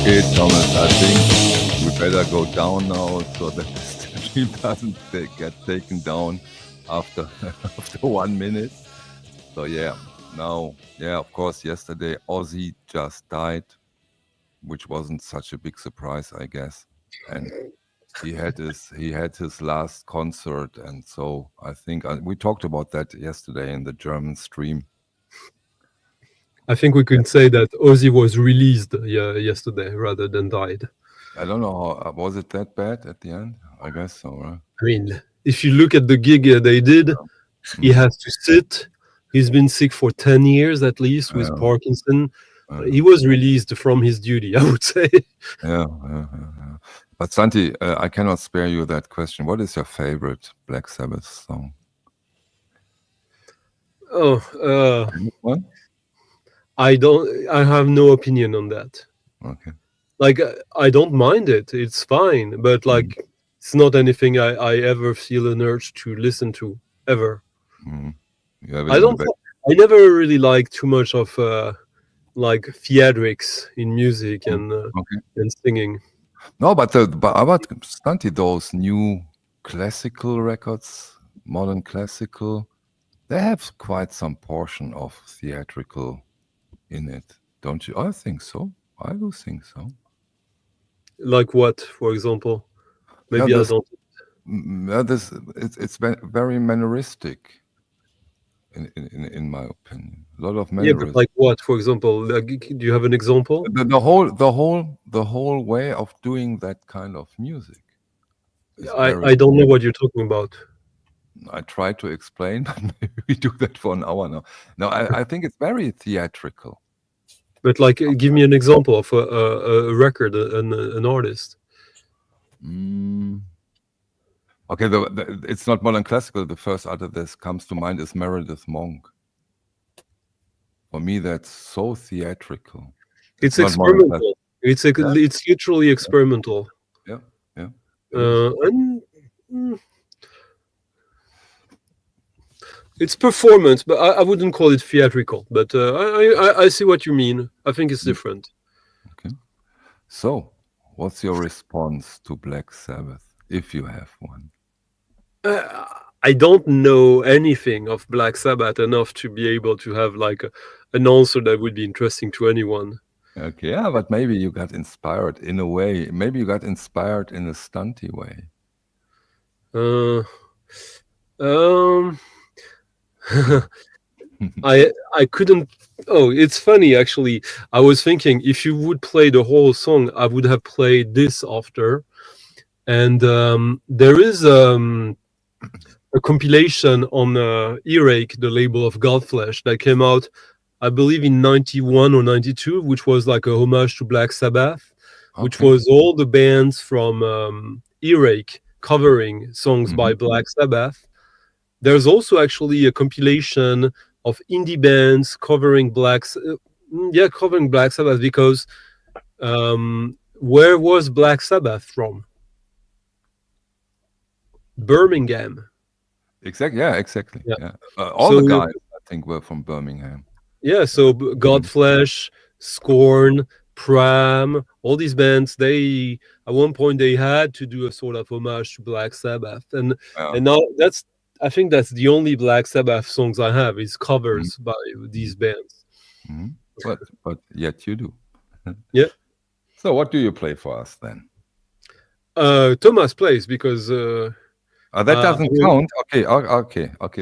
Okay, Thomas, I think we better go down now so that the stream doesn't get taken down after after 1 minute. So yeah, now, yeah, of course, yesterday Ozzy just died, which wasn't such a big surprise, I guess. And he had his last concert, and so I think we talked about that yesterday in the German stream. I think we could say that Ozzy was released yesterday rather than died. I don't know, was it that bad at the end? I guess so, right? I mean, if you look at the gig they did, he has to sit. He's been sick for 10 years at least with Parkinson. He was released from his duty, I would say. Yeah. But Santi, I cannot spare you that question. What is your favorite Black Sabbath song? Oh, what? I have no opinion on that. Okay. Like, I don't mind it. It's fine. But like, it's not anything I ever feel an urge to listen to, ever. I never really like too much of like theatrics in music and singing. No, but about Santi, those new classical records, modern classical, they have quite some portion of theatrical in it, don't you? I think so. I do think so. Like what, for example? Maybe I don't. It's very manneristic, in my opinion. A lot of mannerism. Yeah, but like what, for example? Like, do you have an example? The whole way of doing that kind of music. I don't know what you're talking about. I try to explain, but maybe we do that for an hour now. No, I think it's very theatrical. But like, give me an example of a record, an artist. Okay, it's not modern classical. The first artist that comes to mind is Meredith Monk. For me, that's so theatrical. It's experimental. It's literally experimental. Yeah. And it's performance, but I wouldn't call it theatrical. But I see what you mean. I think it's different. Okay. So, what's your response to Black Sabbath, if you have one? I don't know anything of Black Sabbath enough to be able to have like an answer that would be interesting to anyone. Okay, yeah, but maybe you got inspired in a way. Maybe you got inspired in a stunty way. I couldn't. Oh, it's funny actually. I was thinking if you would play the whole song, I would have played this after. And there is a compilation on Earache, the label of Godflesh, that came out, I believe, in 91 or 92, which was like a homage to Black Sabbath, which was all the bands from Earache covering songs by Black Sabbath. There's also actually a compilation of indie bands covering Black Sabbath, because where was Black Sabbath from? Birmingham. Exactly. Yeah, exactly. Yeah. All the guys, I think, were from Birmingham. Yeah. So Godflesh, Scorn, Pram, all these bands, they at one point they had to do a sort of homage to Black Sabbath, and now I think that's the only Black Sabbath songs I have is covers by these bands. But yet you do. Yeah. So what do you play for us then? Thomas plays because Oh, that doesn't count. Okay.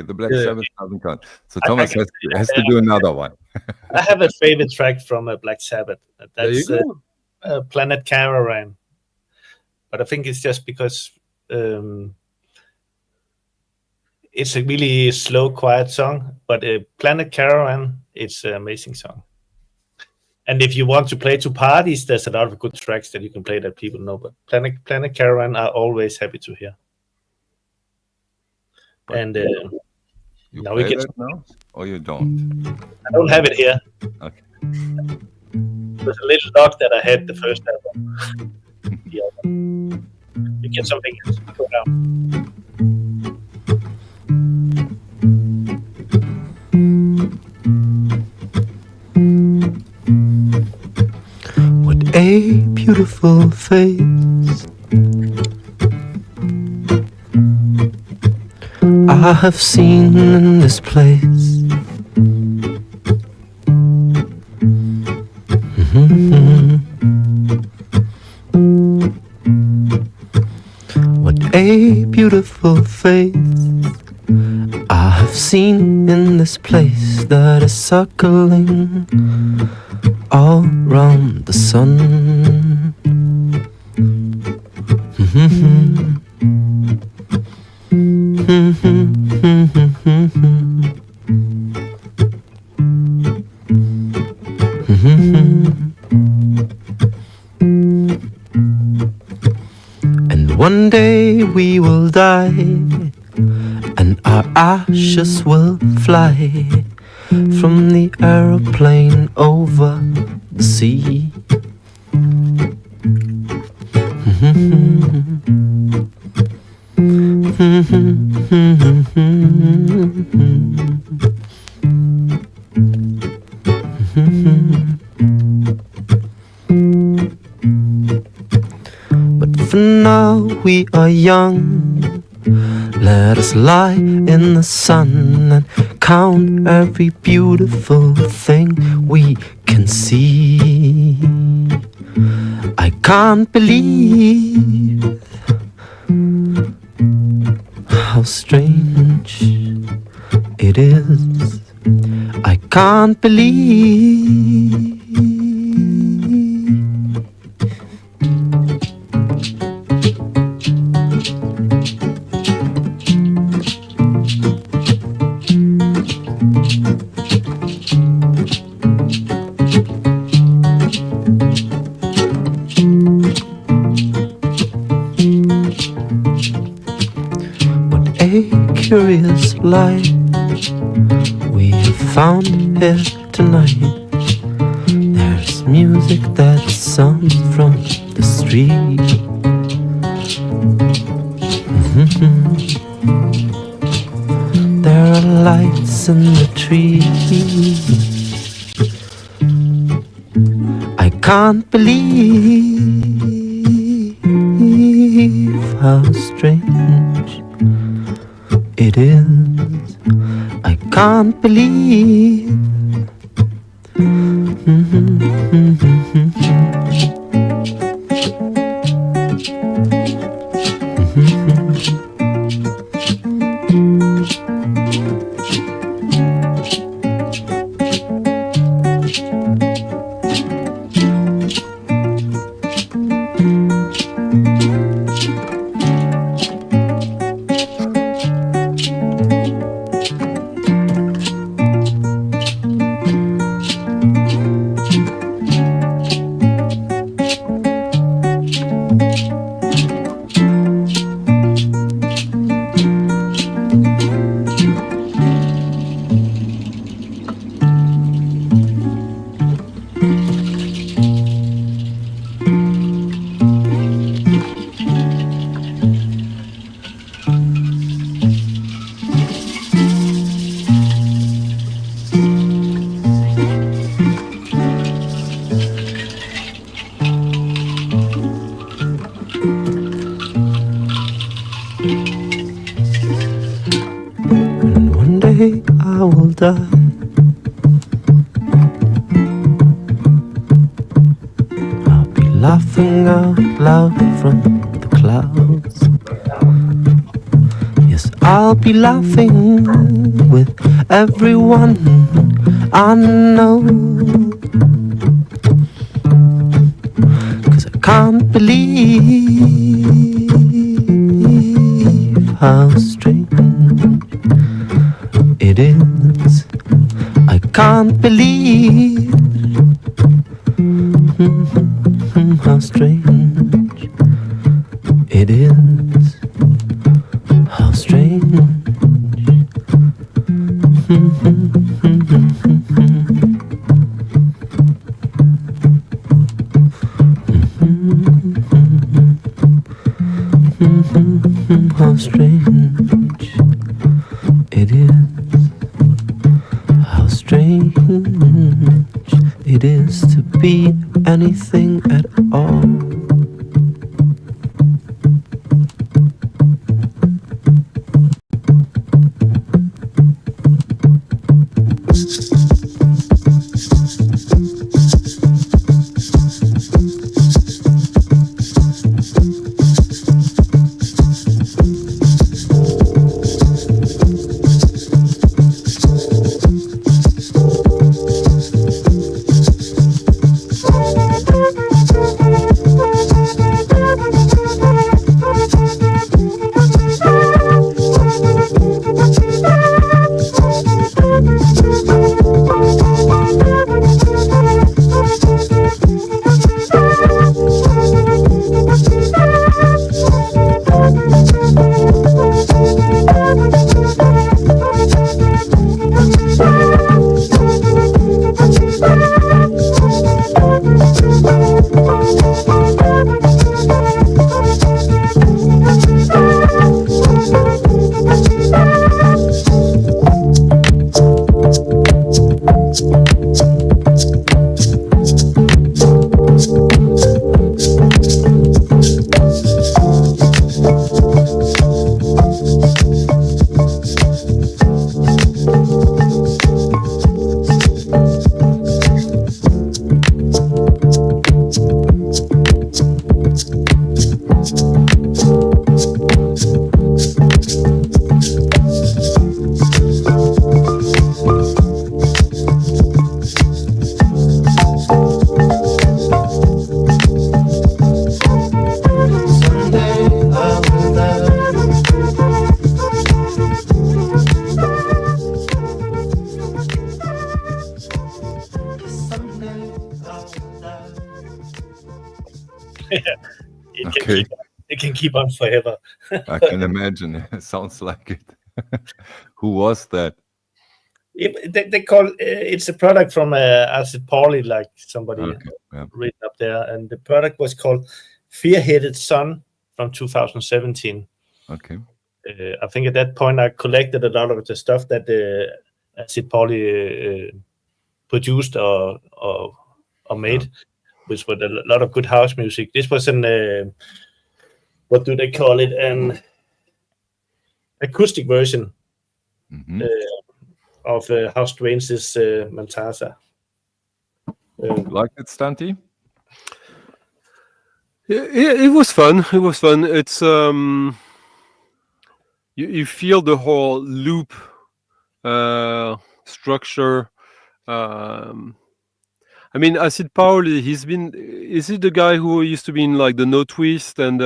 The Black Sabbath doesn't count. So Thomas has to do another one. I have a favorite track from Black Sabbath. That's Planet Caravan. But I think it's just because it's a really slow, quiet song. But Planet Caravan, it's an amazing song. And if you want to play to parties, there's a lot of good tracks that you can play that people know. But Planet Caravan are always happy to hear. But and now we get now, or you don't? I don't have it here. Okay. There's a little dog that I had the first album. You get something else. Go down. What a beautiful face I have seen in this place. What a beautiful face I have seen in this place that is circling all round the sun. And one day we will die, and our ashes will fly from the aeroplane over the sea. But for now we are young. Let us lie in the sun and count every beautiful thing we can see. I can't believe how strange it is. I can't believe. Curious light we have found here tonight. There's music that sounds from the street. There are lights in the trees. I can't believe how strange it is. I can't believe. I will die. I'll be laughing out loud from the clouds. I'll be laughing with everyone I know, 'cause I can't believe how strange it is. I can't believe how strange it is. How strange. How strange it is. How strange it is to be anything at all. Okay. It can keep on forever. I can imagine. It sounds like it. Who was that? They call it's a product from Acid Pauli, like somebody written up there, and the product was called Fear-Headed Sun from 2017. Okay. I think at that point I collected a lot of the stuff that Acid Pauli produced or made, which was a lot of good house music. This was an what do they call it? An acoustic version of How Strange Is Mantasa. Like it, Santi? It was fun. It was fun. It's you feel the whole loop structure. I mean, Acid Pauli, is he the guy who used to be in like the No Twist and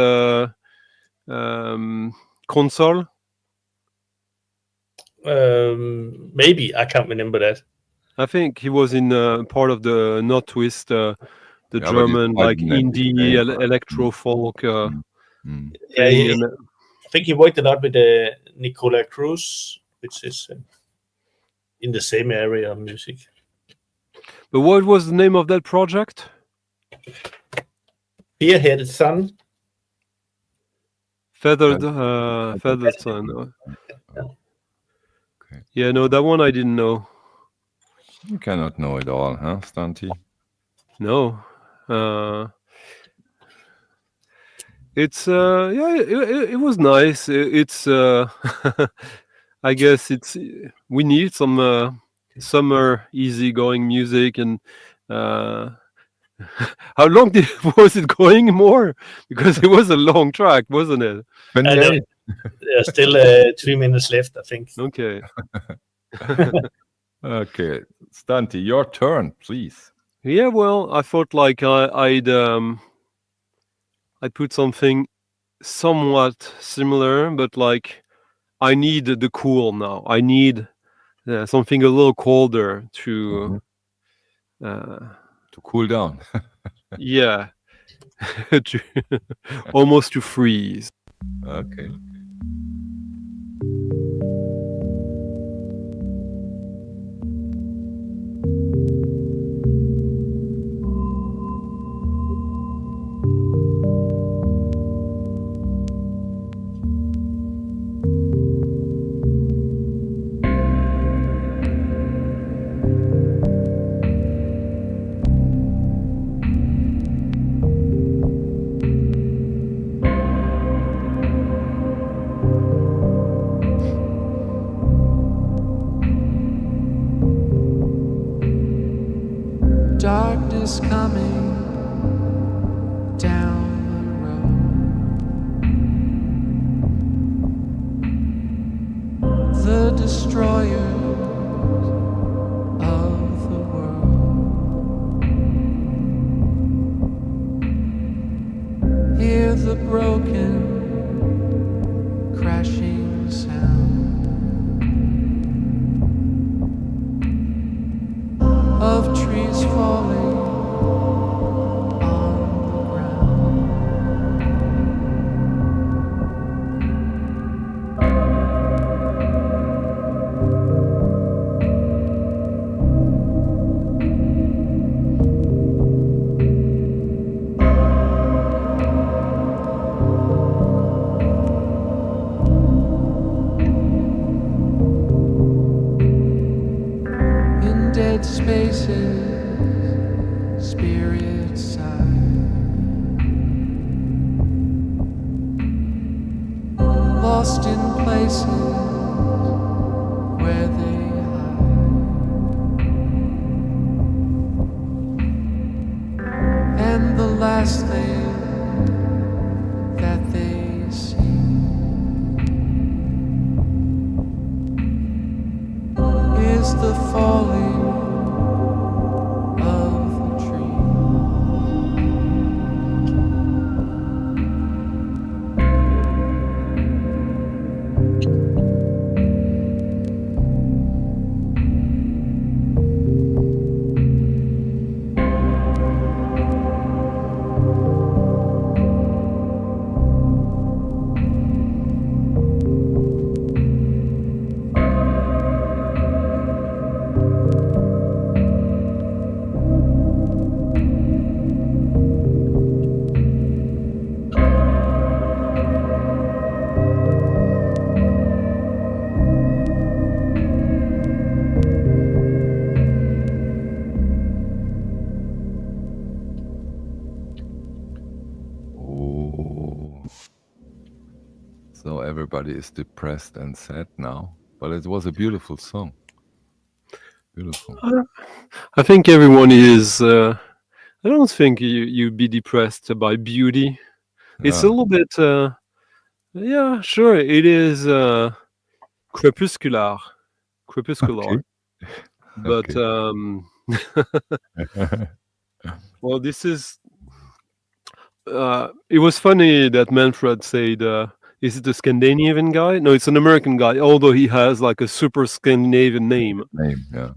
Console? Maybe, I can't remember that. I think he was in part of the No Twist, the German like indie electro folk. I think he worked a lot with Nicola Cruz, which is in the same area of music. But what was the name of that project? Fear-Headed Sun. Feathered Sun. Okay. Yeah, no, that one I didn't know. You cannot know it all, huh, Santi? No. It's it was nice. It's I guess we need some summer easygoing music. And how long was it going more? Because it was a long track, wasn't it? 28. There's still 3 minutes left, I think. Okay. Okay, Santi, your turn, please. Yeah, well, I thought like I'd put something somewhat similar, but like I need the cool now. I need something a little colder to To cool down. yeah, almost to freeze. Okay. Darkness coming down the road. The destroyer of the world. Hear the broken, crashing sound of trees falling on the ground. In dead spaces, spirits sigh. Lost in places where they hide. And the last thing that they see is the falling of the tree. Oh. So everybody is depressed and sad now, but it was a beautiful song. Beautiful. I think everyone is. I don't think you'd be depressed by beauty. It's a Yeah. little bit. Yeah, sure. It is crepuscular, Okay. but Okay. well, this is. It was funny that Manfred said, "Is it a Scandinavian guy?" No, it's an American guy. Although he has like a super Scandinavian name. Name, yeah.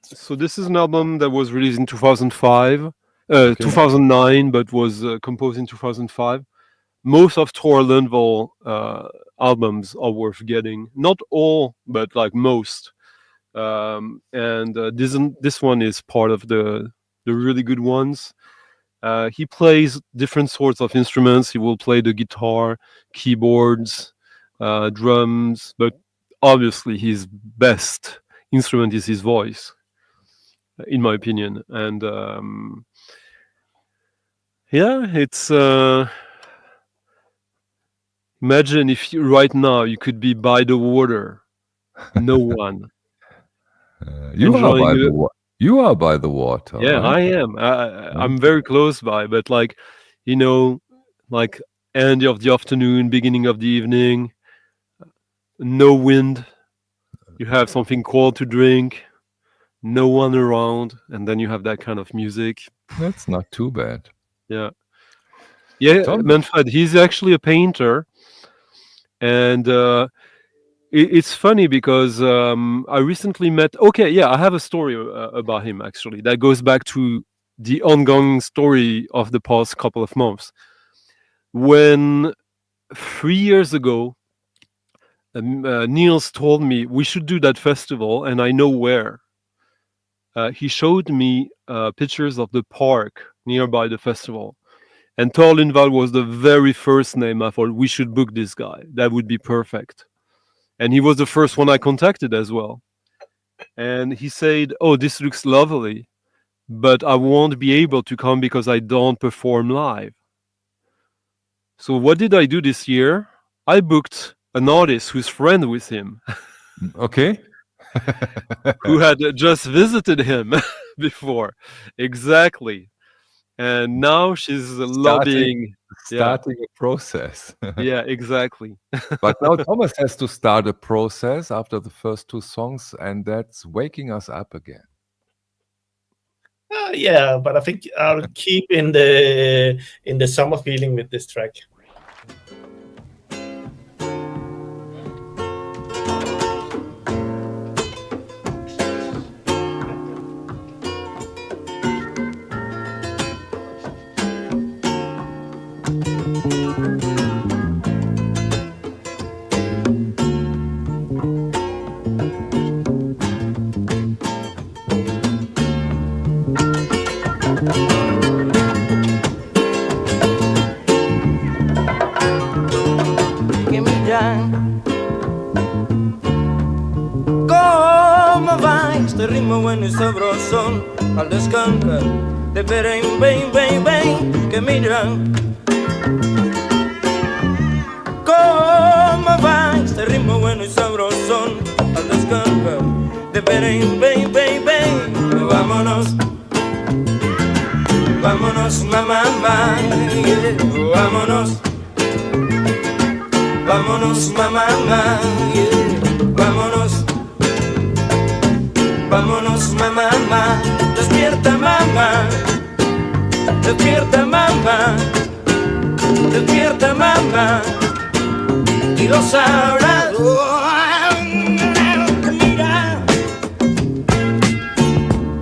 So this is an album that was released in 2005, Okay. 2009, but was composed in 2005. Most of Tor Lundvall albums are worth getting. Not all, but like most. And this one is part of the really good ones. He plays different sorts of instruments. He will play the guitar, keyboards, drums, but obviously his best instrument is his voice, in my opinion. And yeah, it's imagine if right now you could be by the water, no one. You are enjoying by the- the water. You are by the water. Yeah, right? I am. I'm very close by, but like, you know, like end of the afternoon, beginning of the evening, no wind, you have something cold to drink, no one around, and then you have that kind of music. That's not too bad. Yeah, Tom? Manfred, he's actually a painter, and it's funny because I recently met. Okay, yeah, I have a story about him actually that goes back to the ongoing story of the past couple of months. When 3 years ago, Niels told me we should do that festival, and I know where. He showed me pictures of the park nearby the festival. And Tor Lundvall was the very first name I thought we should book this guy. That would be perfect. And he was the first one I contacted as well. And he said, "Oh, this looks lovely, but I won't be able to come because I don't perform live." So what did I do this year? I booked an artist who's friend with him, Okay. who had just visited him before. Exactly. And now she's lobbying. Starting a process. Yeah, exactly. But now Thomas has to start a process after the first two songs, and that's waking us up again. Yeah, but I think I'll keep in the summer feeling with this track. ¿Cómo va este ritmo bueno y sabrosón al descanso de ven, ven, ven, ven, que miran? ¿Cómo va este ritmo bueno y sabrosón al descanso de ven, ven, ven, ven? Vámonos, vámonos, mamá, yeah. Vámonos, vámonos, mamá, yeah. Vámonos, vámonos, mamá, despierta, mamá, despierta, mamá, despierta, mamá, y lo sabrás. Mira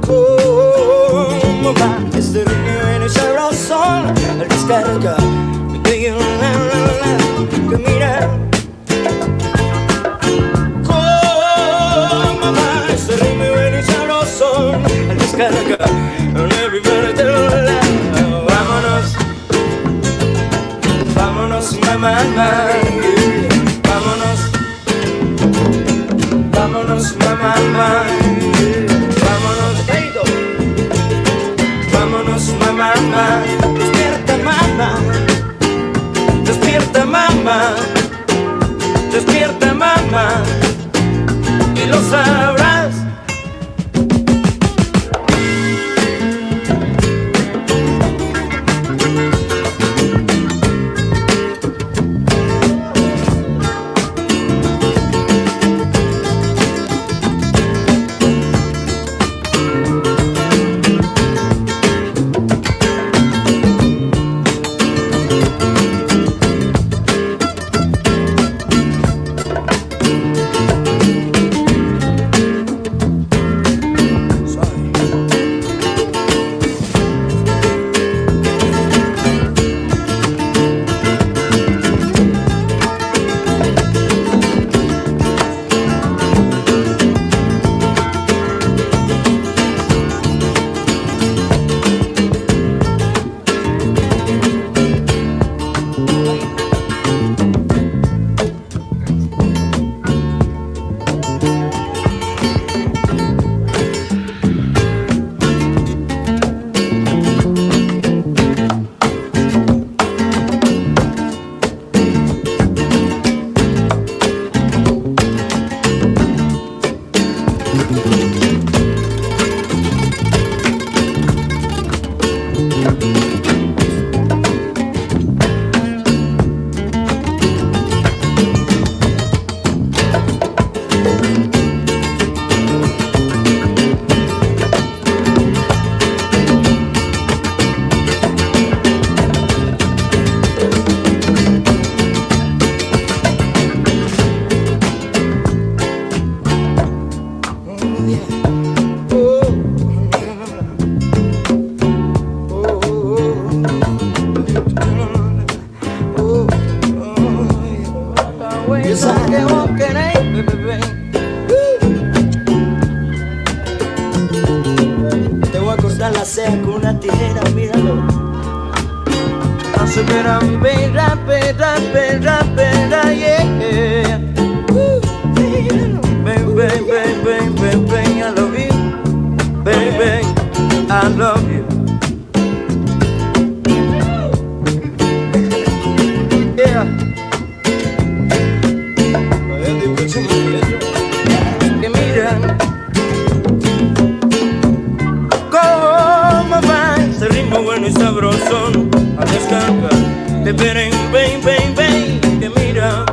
cómo va este ritmo y sabroso al descarga, que mira. Al descarga, vámonos, vámonos, mamá, yeah. Vámonos, vámonos, mamá, yeah. Vámonos, Eito. Vámonos, mamá, despierta, mamá, despierta, mamá, despierta, mamá, y lo sabrás. con una tijera, míralo. So get up, baby, yeah. Baby, I love you. Baby, I love you. Yeah. Que mira, como va ese ritmo bueno y sabrosón. A descarga de bang, bang, bang, bang. Que mira,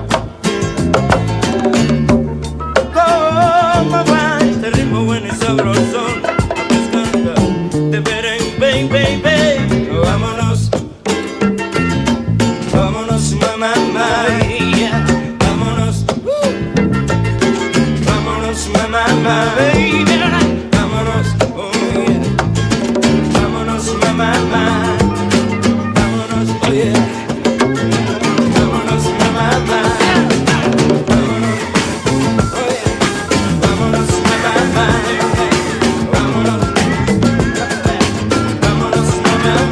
como va ese ritmo bueno y sabrosón. A descarga de bang, bang, bang, bang. Vámonos, vámonos, mamá, yeah. Vámonos, vámonos, mamá, baby. Vámonos, oh yeah. Vámonos, mamá, vámonos, oh yeah. Vámonos, mamá, vámonos, oh yeah. Vámonos, mamá, vámonos, vámonos, mamá,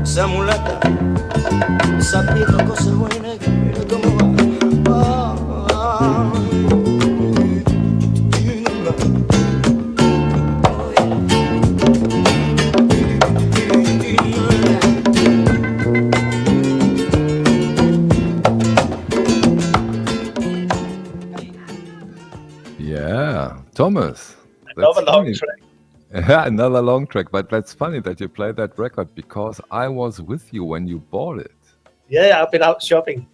esa mulata, esa pita, cosa buena, que mira cómo va. Yeah, Thomas. Another long funny. track. Yeah, another long track, but that's funny that you play that record because I was with you when you bought it. Yeah, I've been out shopping.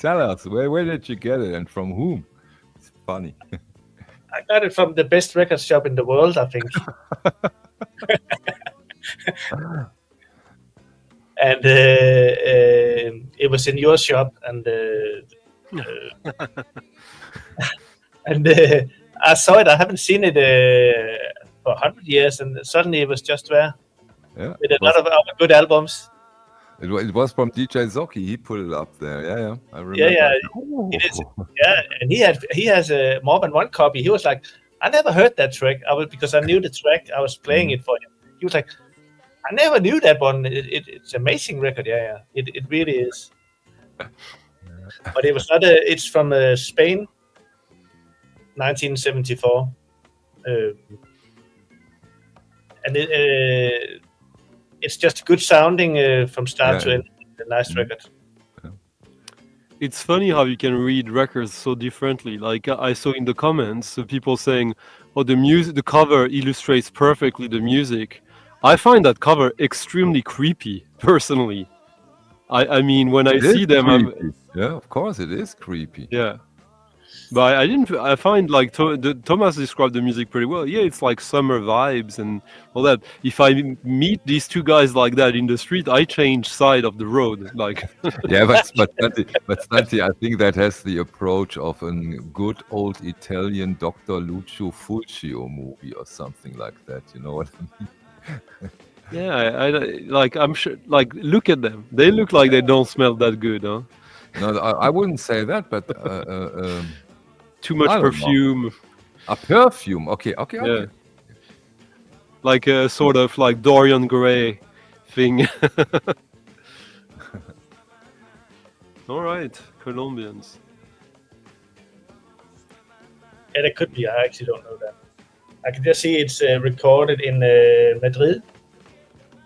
Tell us, where did you get it and from whom? It's funny. I got it from the best record shop in the world, I think. And it was in your shop, and I saw it. I haven't seen it for 100 years, and suddenly it was just there Yeah, with a lot of other good albums. it was from DJ Zocchi. He put it up there. Yeah, I remember. Yeah, Ooh. it is. Yeah, and he has more than one copy. He was like, I never heard that track. Because I knew the track. I was playing it for him. He was like, I never knew that one. It's an amazing record. Yeah. It really is. But it was not. It's from Spain, 1974, and it's just good sounding from start to end. A nice record. It's funny how you can read records so differently. Like I saw in the comments, people saying, "Oh, the music, the cover illustrates perfectly the music." I find that cover extremely creepy, personally. I mean, when I see them, yeah, of course it is creepy. Yeah, but I find like Thomas described the music pretty well. Yeah, it's like summer vibes and all that. If I meet these two guys like that in the street, I change side of the road. Like, Yeah, but Santi, I think that has the approach of a good old Italian Dr. Lucio Fulcio movie or something like that. You know what I mean? yeah, I like. I'm sure. Like, look at them. They look like they don't smell that good, huh? No, I wouldn't say that, but Too much I don't know. perfume. a perfume. Okay. Yeah. Like a sort of like Dorian Gray thing. All right, Colombians. Yeah, that could be. I actually don't know that. I can just see it's recorded in Madrid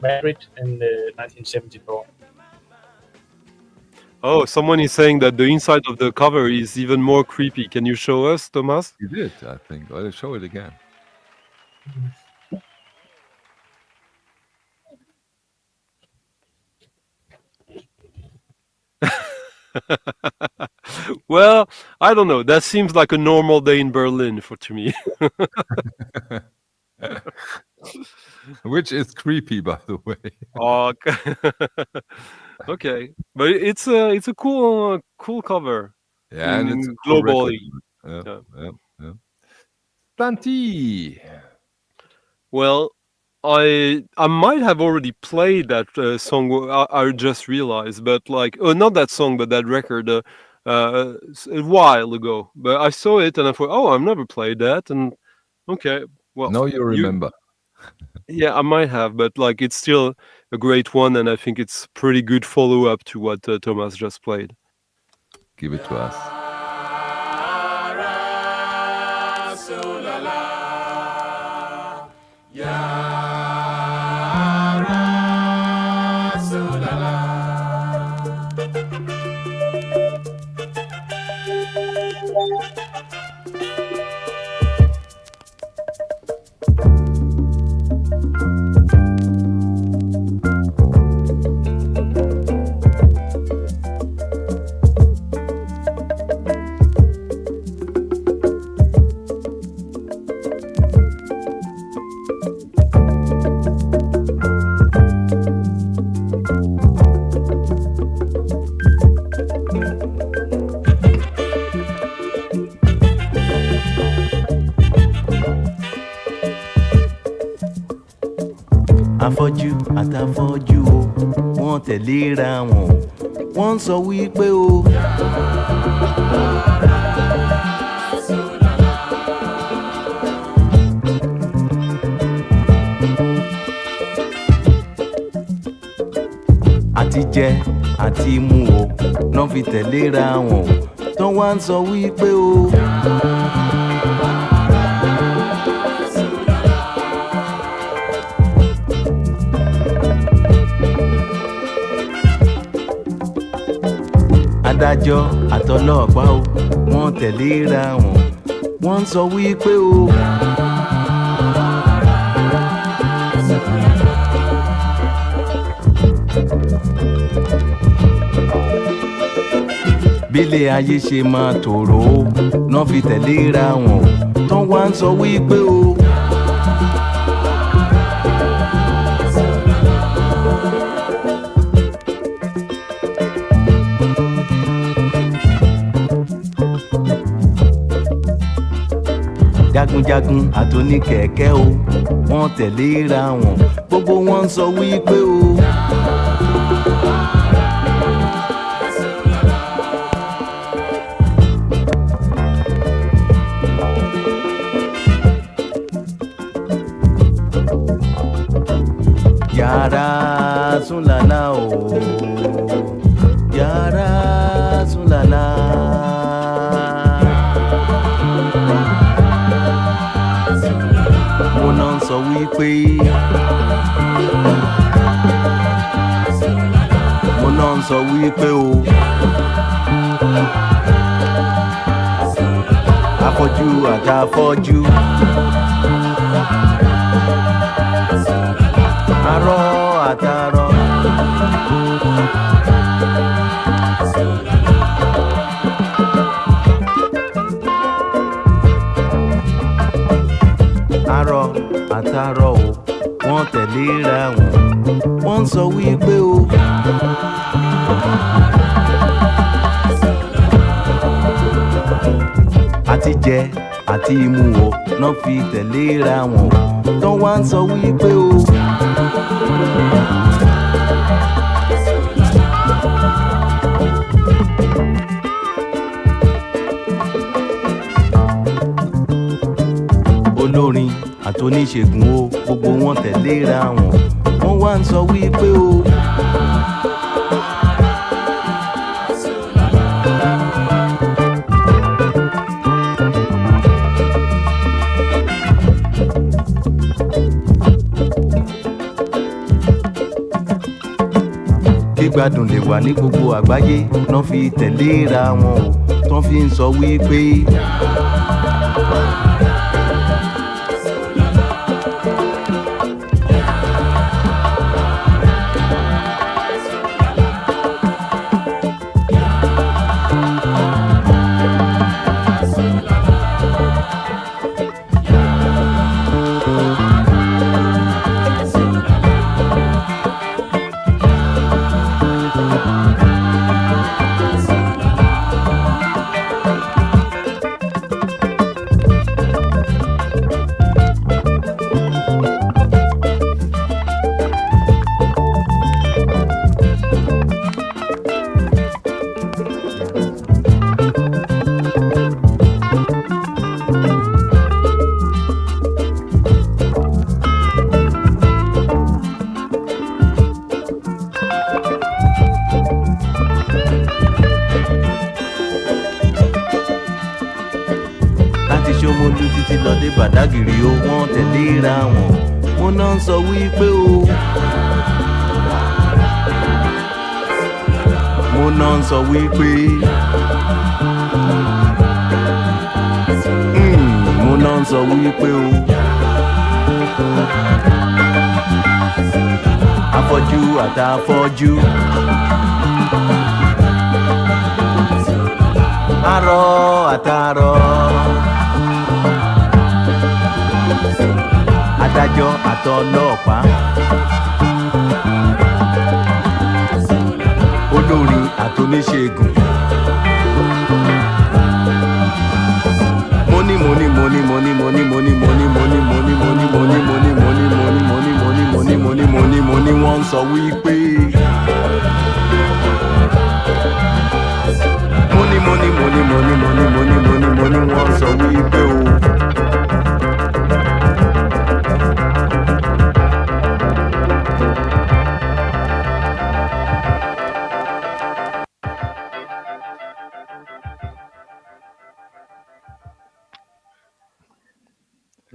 in 1974. Oh, someone is saying that the inside of the cover is even more creepy. Can you show us, Thomas? You did, I think. I'll show it again. Well, I don't know. That seems like a normal day in Berlin to me. Which is creepy, by the way. Oh, okay, but it's a cool cover. Yeah, and it's a cool globally. record. Yeah. Santi. Well, I might have already played that song. I just realized, but like, not that song, but that record a while ago. But I saw it and I thought, oh, I've never played that. And okay, well, No, you remember. yeah, I might have, but like, it's still a great one, and I think it's pretty good follow up to what Thomas just played. Give it to us. Afọ́jú àtàfọ́jú o wọ́n tẹ̀léra wọn o wọ́n sọ wípé o. Àti jẹ àti mu o náà fi tẹ̀léra wọn o tán wá ń sọ wípé o. Adájọ́ àtọlọ́pàá o wọ́n tẹ̀léra wọn wọ́n sọ wípé o. Bílé ayé ṣe máa tòrò o náà fi tẹ̀léra wọn tán wá ń sọ wípé o. Jagunjagun àtòníkẹ̀kẹ́ o wọ́n tẹ̀léra wọn gbogbo wọn sọ wípé o. Yàrá súnlàlá o yàrá súnlàlá. Mo náà sọ wípé o. Afọ́jú àtàfọ́jú. Arọ àtàrọ. Arọ àtàrọ o wọ́n tẹ̀léra wọn wọ́n sọ wípé o. Àti jẹ àti mu o náà fi tẹ̀léra wọn tán wá ń sọ wípé o. Olórin àtòníṣègùn o gbogbo wọn tẹ̀léra wọn wọ́n wá ń sọ wípé o. Gbígbádùn lè wà ní gbogbo àgbáyé náà fi tẹ̀léra wọn o tán fi ń sọ wípé. Bàdágìrì o wọ́n tẹ̀léra wọn wọ́n náà ń sọ wípé o. Mo náà ń sọ wípé mo náà ń sọ wípé o. Afọ́jú àtàfọ́jú. Arọ àtàrọ. Adájọ́ àtọlọ́pàá. Olórin àtoníṣègùn. Money, money, money, money, money, money, money, money, money, money, money, money, money, money, money, money, money, money, money, money, wọ́n sọ wípé. Money, money, money, money, money, money, money, money, wọ́n sọ wípé o.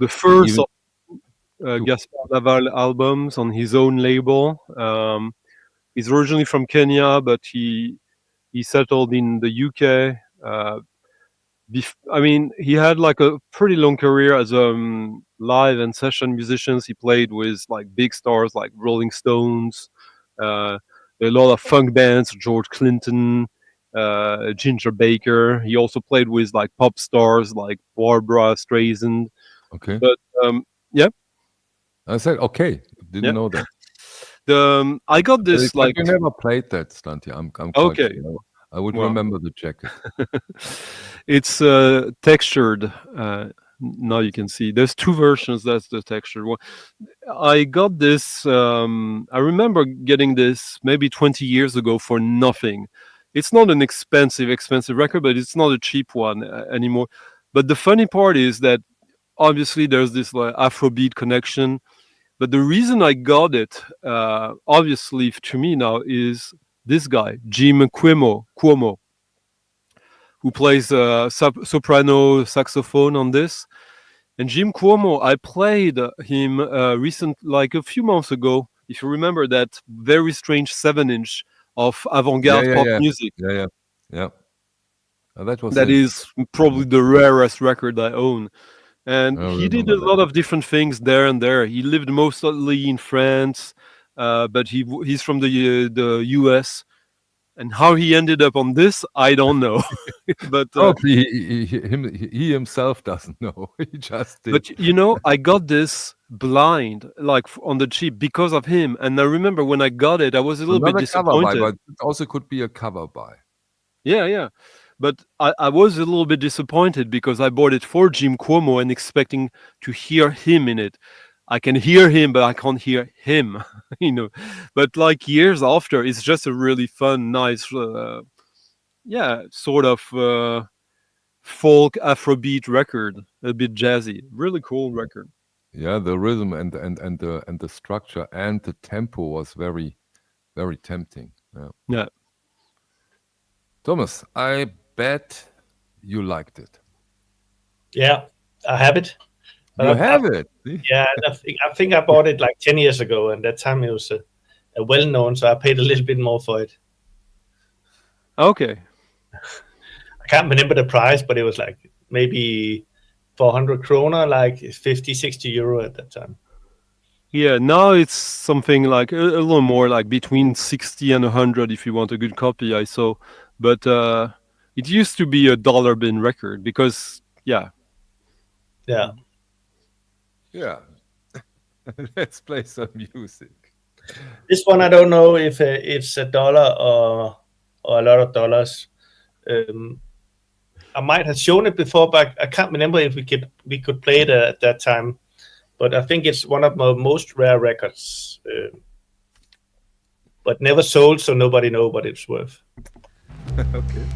The first Gasper Lawal albums on his own label. He's originally from Kenya, but he settled in the UK. I mean, he had like a pretty long career as live and session musicians. He played with like big stars like Rolling Stones, a lot of funk bands, George Clinton, Ginger Baker. He also played with like pop stars like Barbara Streisand. Okay. But yeah, I said okay. Didn't know that. I got this But like you never played that, Santi. I'm quite Okay. sure. I would Well. remember the jacket. It's textured. Now you can see there's two versions. That's the textured one. I got this. I remember getting this maybe 20 years ago for nothing. It's not an expensive record, but it's not a cheap one anymore. But the funny part is that obviously there's this like Afrobeat connection. But the reason I got it, obviously to me now, is this guy, Jim Cuomo, who plays soprano saxophone on this. And Jim Cuomo, I played him like a few months ago. If you remember that very strange 7-inch of avant-garde pop music. Yeah. That was That it. is probably the rarest record I own. And I he did a remember lot of different things there and there. He lived mostly in France, but he's from the US. And how he ended up on this, I don't know. But Probably he himself doesn't know. He just did. but you know, I got this blind, like on the cheap, because of him. And I remember when I got it, I was a little Not bit a cover by, disappointed. but it also could be a cover by. Yeah. But I was a little bit disappointed because I bought it for Jim Cuomo and expecting to hear him in it. I can hear him, but I can't hear him, you know. But like years after, it's just a really fun, nice, sort of folk Afrobeat record, a bit jazzy, really cool record. Yeah, the rhythm and the structure and the tempo was very, very tempting. Yeah. Thomas, I bet you liked it. Yeah, I have it. You have it. Yeah, and I think I bought it like 10 years ago, and that time it was a well-known, so I paid a little bit more for it. Okay. I can't remember the price, but it was like maybe 400 kroner, like 50, 60 euro at that time. Yeah, now it's something like a little more, like between 60 and 100 if you want a good copy, I saw. But it used to be a dollar bin record because, Yeah. Yeah. Let's play some music. This one, I don't know if it's $1 or a lot of dollars. I might have shown it before, but I can't remember if we could play it at that time. But I think it's one of my most rare records, but never sold, so nobody knows what it's worth. Okay.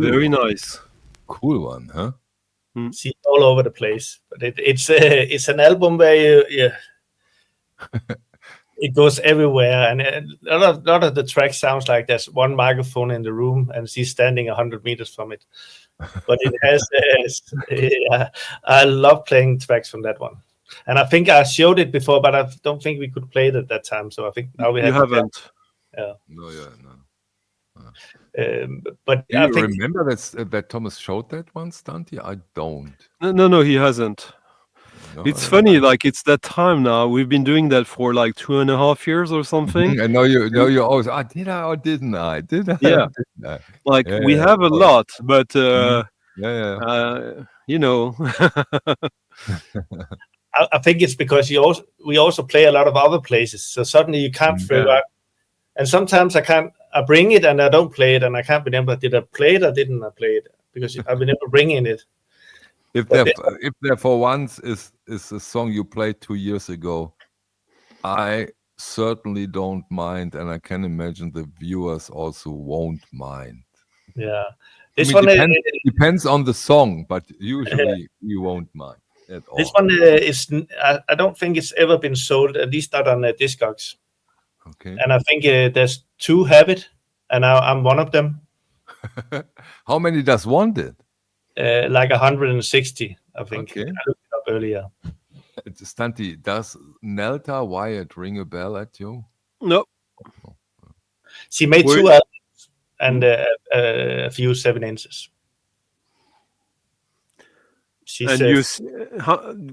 Very nice. Cool one, huh? See all over the place, but it's an album where it goes everywhere, and a lot of the tracks sounds like there's one microphone in the room and she's standing 100 meters from it. But it has, I love playing tracks from that one, and I think I showed it before, but I don't think we could play it at that time. So I think now we haven't. No. But do you remember that Thomas showed that one, Santi? I don't. No, he hasn't. No, it's funny, like it's that time now. We've been doing that for like 2.5 years or something. I know you always. Did I or didn't I? Did I? Yeah. Didn't I? Like we have a lot, but you know. I think it's because we also play a lot of other places, so suddenly you can't figure out. And sometimes I bring it and I don't play it, and I can't remember, did I play it or didn't I play it? Because I've been never bringing it. If there for once is a song you played 2 years ago, I certainly don't mind, and I can imagine the viewers also won't mind. Yeah, this one depends on the song, but usually you won't mind at all. This one is I don't think it's ever been sold, at least not on Discogs. Okay. And I think there's 2 have it, and I'm one of them. How many does want it? Like 160, I think. Okay. I looked it up earlier. Santi, does Nelta Wyatt ring a bell at you? No. She made 2 albums and a few 7 inches.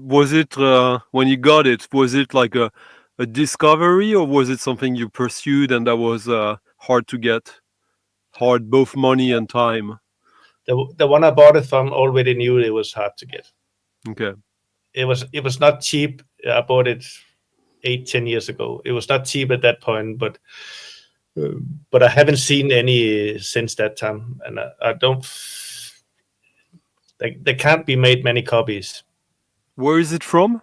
Was it when you got it? Was it like a discovery, or was it something you pursued and that was hard to get? Hard, both money and time. The one I bought it from already knew it was hard to get. Okay. It was not cheap. I bought it 8-10 years ago. It was not cheap at that point, but I haven't seen any since that time, and I don't. There can't be made many copies. Where is it from?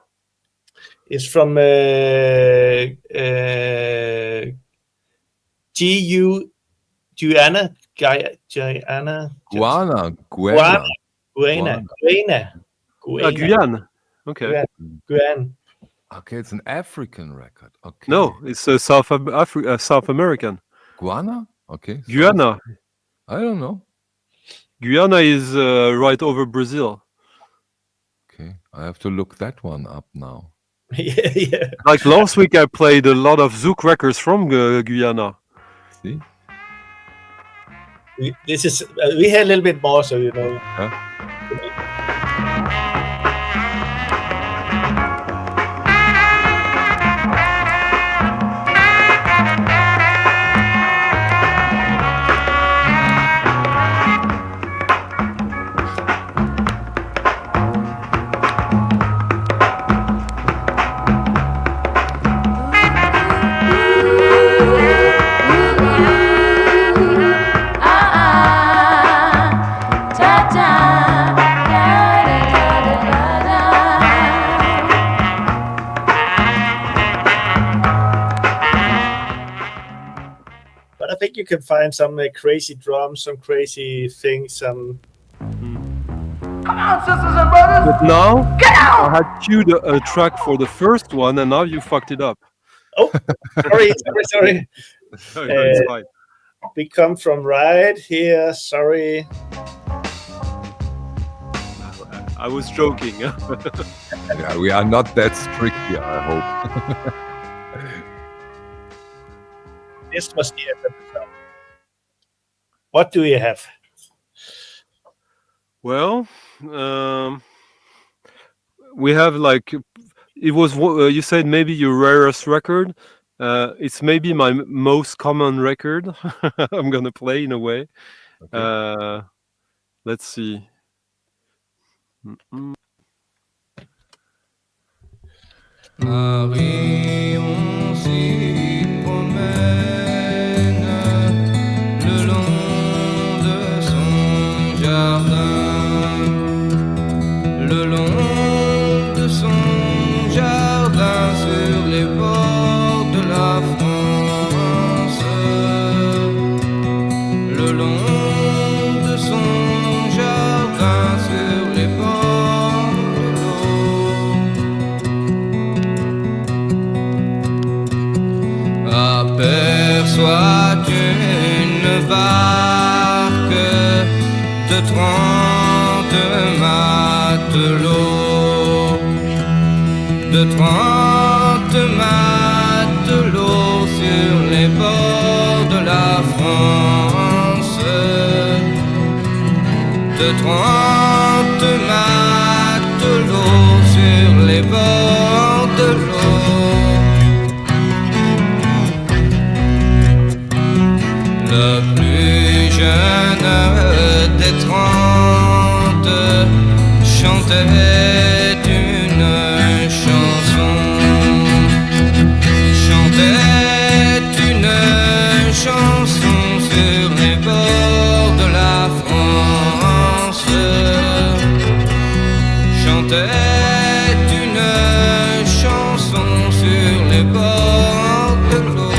It's from Guyana. Guyana. Okay. Guyana. Okay, it's an African record. Okay. No, it's a South American. Guyana? Okay. Guyana. I don't know. Guyana is right over Brazil. Okay, I have to look that one up now. Yeah. Like last week, I played a lot of Zouk records from Guyana. See? We had a little bit more, so you know. Huh? But I think you can find some crazy drums, some crazy things, some. Come on, sisters and brothers. But now, I had queued a track for the first one, and now you fucked it up. Oh, sorry. It's fine. We come from right here. Sorry. I was joking. Yeah, we are not that strict here, I hope. This was the end of the song. What do you have? Well, we have like, it was, you said maybe your rarest record. It's maybe my most common record I'm gonna play in a way. Okay. Let's see. Paris, on s'y promène le long de son jardin, le long de son jardin sur les bords de la France, le long de son soit une barque de 30 matelots, de 30 matelots sur les bords de la France, de 30 matelots sur les bords de l'eau. Le plus jeune des 30 chantait une chanson, chantait une chanson sur les bords de la France, chantait une chanson sur les bords de l'eau.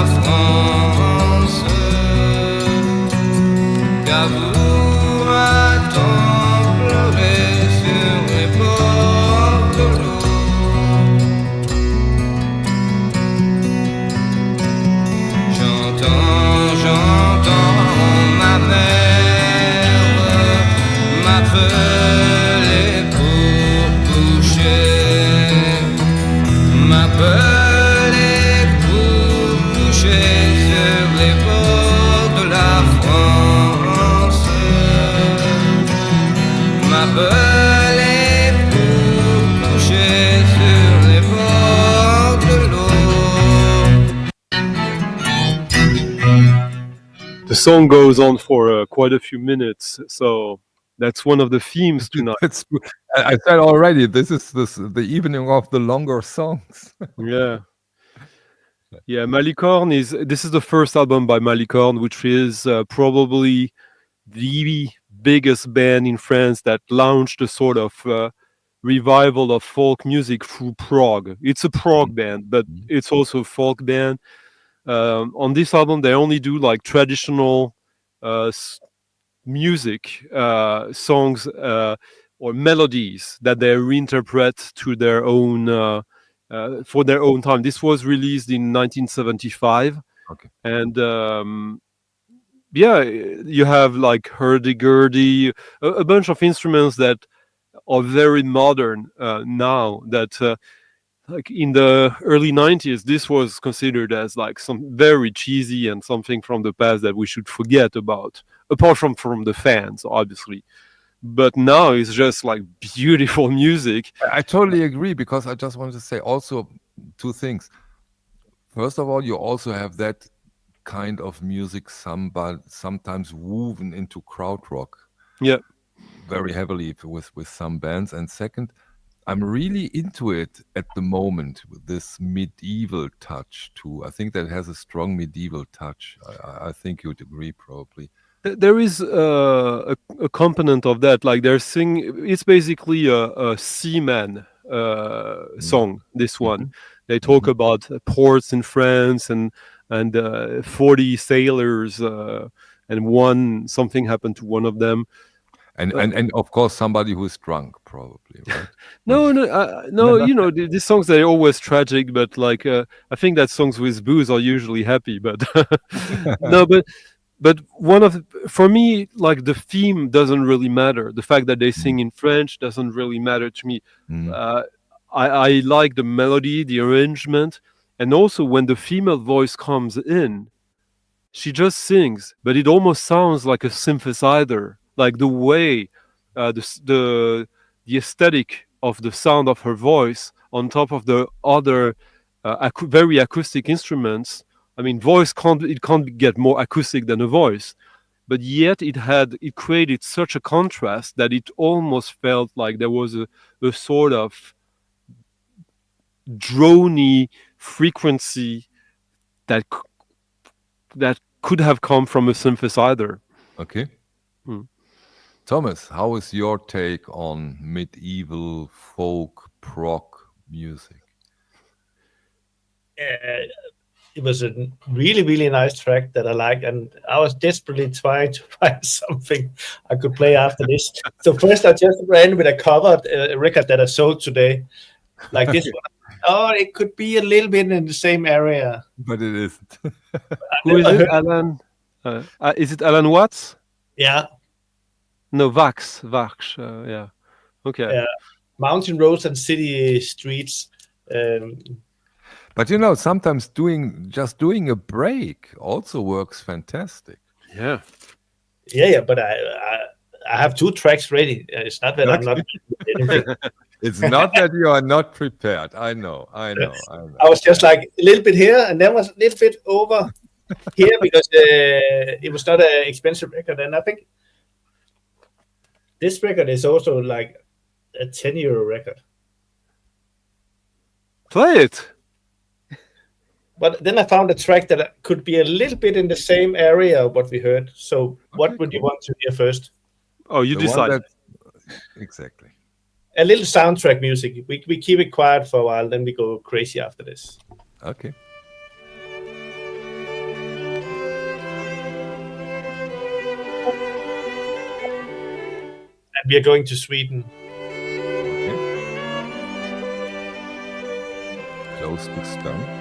France, car vous a-t-on pleuré sur les bords de l'eau. J'entends ma mère m'appeler pour coucher, m'appeler pour coucher sur les bords de la France, m'appeler pour coucher sur les bords de l'eau. The song goes on for quite a few minutes, so that's one of the themes tonight. That's, I said already, this is the evening of the longer songs. Yeah. Yeah, Malicorne this is the first album by Malicorne, which is probably the biggest band in France that launched a sort of revival of folk music through prog. It's a prog band, but it's also a folk band. On this album, they only do like traditional music, songs or melodies that they reinterpret to their own for their own time. This was released in 1975. Okay. And yeah, you have like hurdy-gurdy, a bunch of instruments that are very modern now, that like in the early 90s, this was considered as like some very cheesy and something from the past that we should forget about, apart from the fans, obviously. But now it's just like beautiful music. I totally agree, because I just wanted to say also two things. First of all, you also have that kind of music sometimes woven into krautrock. Yeah. Very heavily with some bands. And second, I'm really into it at the moment with this medieval touch too. I think that has a strong medieval touch. I think you'd agree probably. There is a component of that. Like they're singing, it's basically a seaman song. This one, they talk about ports in France and 40 sailors, and something happened to one of them. And of course somebody who's drunk probably, right? No. You know, these songs, they're always tragic, but like I think that songs with booze are usually happy. But no, but for me, like the theme doesn't really matter. The fact that they sing in French doesn't really matter to me. I like the melody, the arrangement, and also when the female voice comes in, she just sings, but it almost sounds like a synthesizer. Like the way, the aesthetic of the sound of her voice on top of the other very acoustic instruments. I mean, voice can't get more acoustic than a voice, but yet it created such a contrast that it almost felt like there was a sort of drony frequency that could have come from a synthesizer. Okay. Thomas, how is your take on medieval folk prog music? It was a really, really nice track that I liked, and I was desperately trying to find something I could play after this. So first I just ran with a covered record that I sold today, like this one. Oh, it could be a little bit in the same area. But it isn't. Who is it, Alan? Is it Alan Watts? Yeah. No, Vax. Yeah. Okay. Yeah. Mountain roads and city streets. But you know, sometimes doing a break also works fantastic. Yeah. Yeah. But I have 2 tracks ready. It's not that I'm not. It's not that you are not prepared. I know. I was just like a little bit here, and then was a little bit over here because it was not an expensive record, and I think this record is also like a €10 record. Play it. But then I found a track that could be a little bit in the same area of what we heard. So what would you want to hear first? Oh, you decide. Exactly. A little soundtrack music. We keep it quiet for a while, then we go crazy after this. Okay. We are going to Sweden. Okay. Close to start.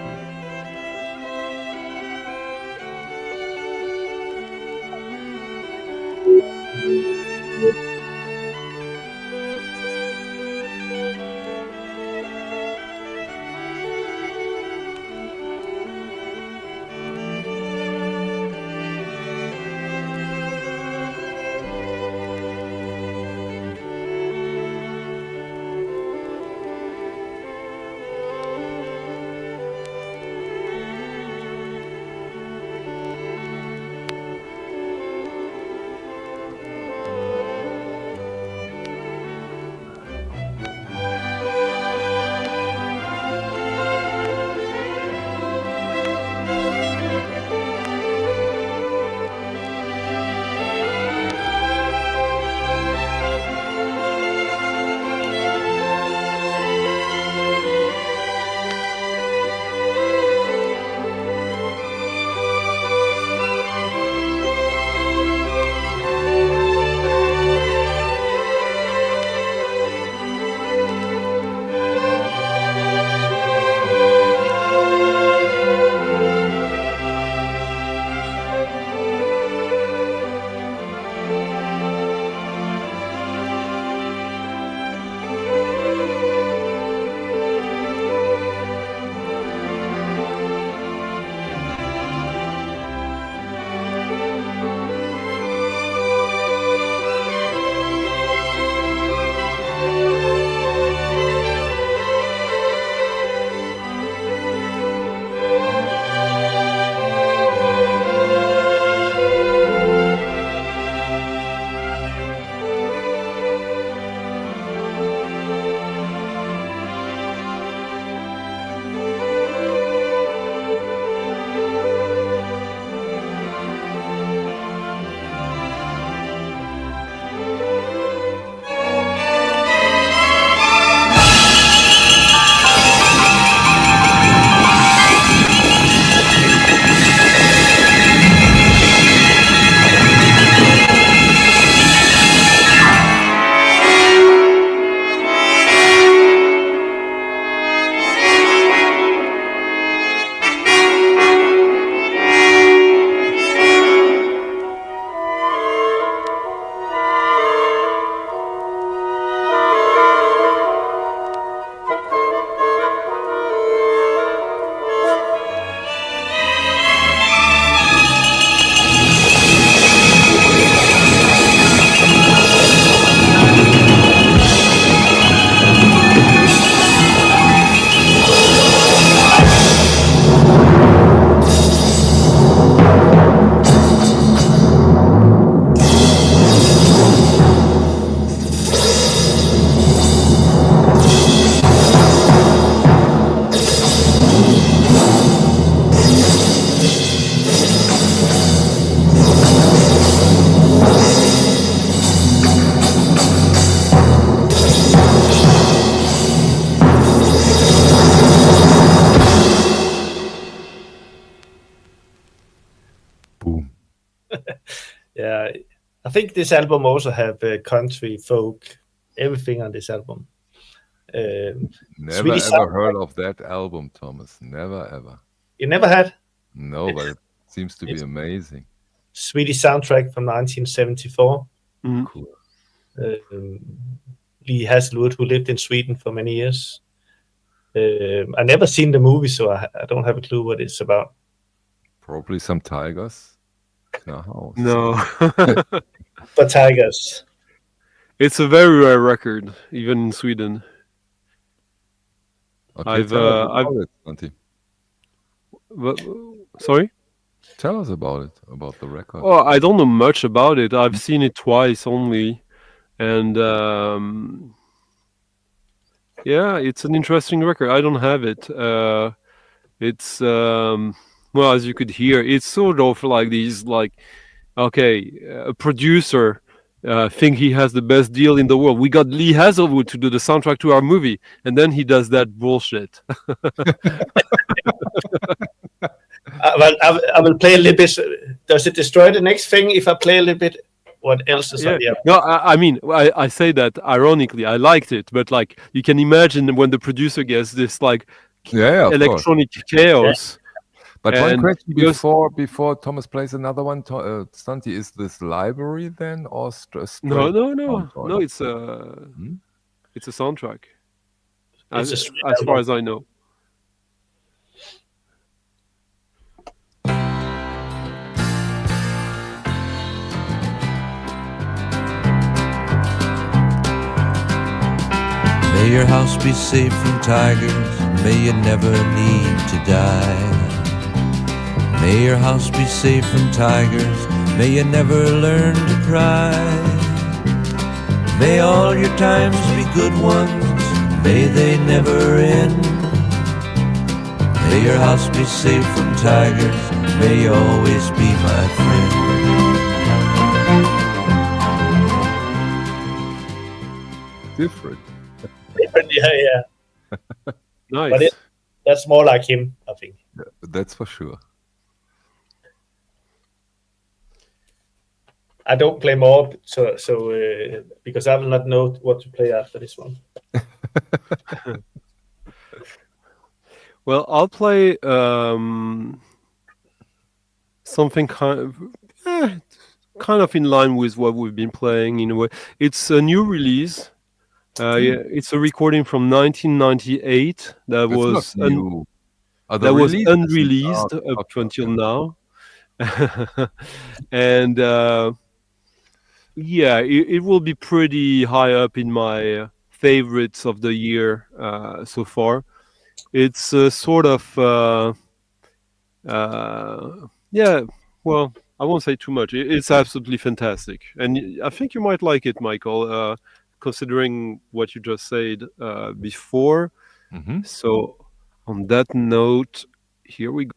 Yeah, I think this album also have country, folk, everything on this album. Never Swedish ever soundtrack. heard of that album, Thomas. Never ever. You never had No, but it seems to be it's- amazing. Swedish soundtrack from 1974. Cool. Lee Hasselwood, who lived in Sweden for many years. I never seen the movie, so I don't have a clue what it's about. Probably some tigers in a house. No. For tigers. It's a very rare record, even in Sweden. Okay, I've, tell us I've- about it, Santi. Sorry? Tell us about it, about the record. Oh, I don't know much about it. I've seen it twice only, and yeah, it's an interesting record. I don't have it. It's well, as you could hear, it's sort of like these, like, okay, a producer think he has the best deal in the world. We got Lee Hasselwood to do the soundtrack to our movie, and then he does that bullshit. I will play a little bit. Does it destroy the next thing if I play a little bit what else is Yeah. on the No, I mean, I say that ironically. I liked it, but like you can imagine when the producer gets this like Yeah, of course. electronic chaos. But one And question because- before Thomas plays another one, Santi, is this library then or straight? No. soundtrack? No, it's a soundtrack. It's a As straight far album. as I know. May your house be safe from tigers, may you never need to die. May your house be safe from tigers, may you never learn to cry. May all your times be good ones, may they never end. May your house be safe from tigers, may you always be my friend. Different. Yeah. Nice. But that's more like him, I think. That's for sure. I don't play more, so because I will not know what to play after this one. Well, I'll play something kind of in line with what we've been playing in a way. It's a new release. Yeah, it's a recording from 1998 that It's was not new. that was releases? unreleased Oh, up okay, until okay. now. And yeah, it will be pretty high up in my favorites of the year so far. It's sort of yeah. Well, I won't say too much. It's absolutely fantastic, and I think you might like it, Michael, considering what you just said before. Mhm. So, on that note, here we go.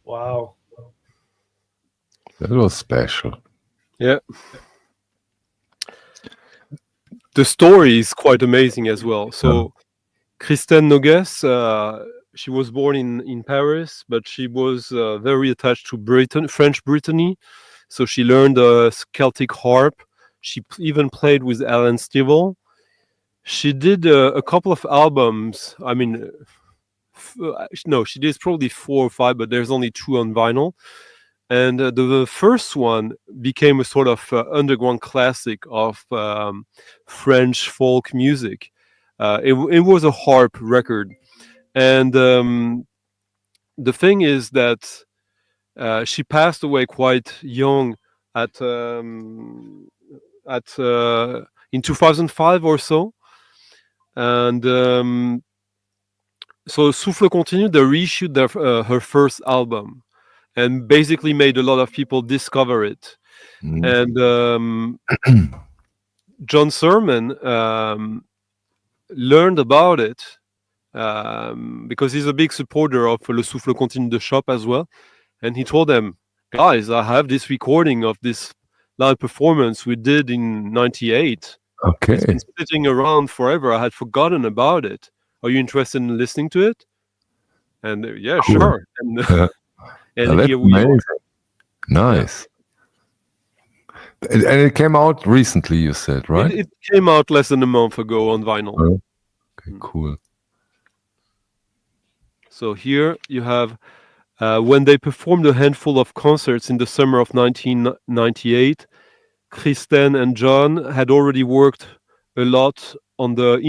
Wow. That was special. Yeah. The story is quite amazing as well. So Kristen Nogues, she was born in Paris, but she was very attached to French Brittany. So she learned Celtic harp She even played with Alan Stivell. She did a couple of albums. I mean, no, she did probably 4 or 5, but there's only 2 on vinyl. And the first one became a sort of underground classic of French folk music. It was a harp record. And the thing is that she passed away quite young in 2005 or so. And so Souffle Continu, they reissued her first album and basically made a lot of people discover it. And John Sermon learned about it because he's a big supporter of Le Souffle Continu, the shop as well. And he told them, guys, I have this recording of this live performance we did in 98. Okay. It's been sitting around forever. I had forgotten about it. Are you interested in listening to it? And yeah, Cool. sure. And, and That's here we are. amazing. Nice. And it came out recently, you said, right? It came out less than a month ago on vinyl. Oh, okay, cool. So here you have when they performed a handful of concerts in the summer of 1998, Kristen and John had already worked a lot on the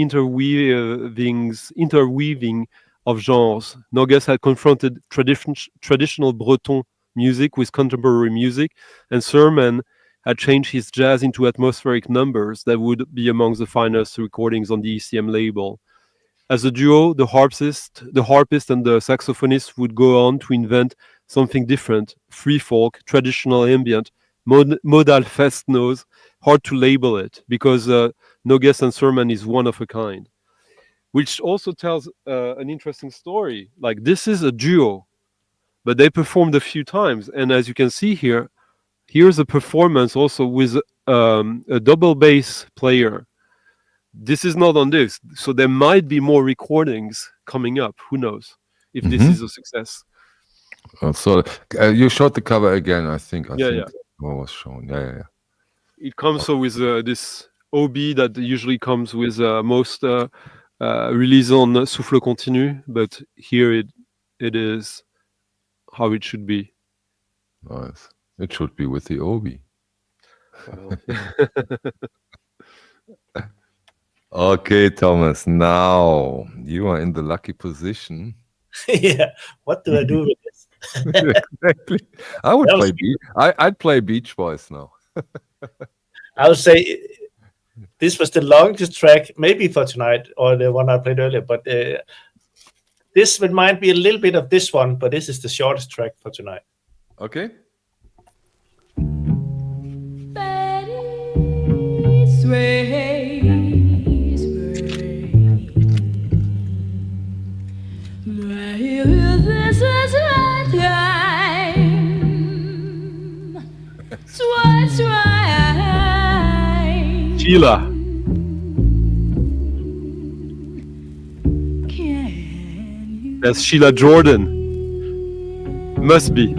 interweaving of genres. Nogues had confronted traditional Breton music with contemporary music, and Sermon had changed his jazz into atmospheric numbers that would be amongst the finest recordings on the ECM label. As a duo, the harpist and the saxophonist would go on to invent something different: free folk, traditional ambient, modal fest-nose. Hard to label it because Nogues and Sermon is one of a kind, which also tells an interesting story. Like, this is a duo, but they performed a few times, and as you can see here, here's a performance also with a double bass player. This is not on this, so there might be more recordings coming up. Who knows if this is a success? So you showed the cover again, I think. I think Yeah. what was shown. Yeah. It comes so with this OB that usually comes with most release on Souffle Continu, but here it is how it should be. Nice. It should be with the Obi. Okay, Thomas. Now you are in the lucky position. Yeah. What do I do with this? Exactly. I would play I'd play Beach Boys now. I would say this was the longest track, maybe for tonight, or the one I played earlier. But this remind me a little bit of this one, but this is the shortest track for tonight. Okay. Sheila. That's Sheila Jordan. Must be.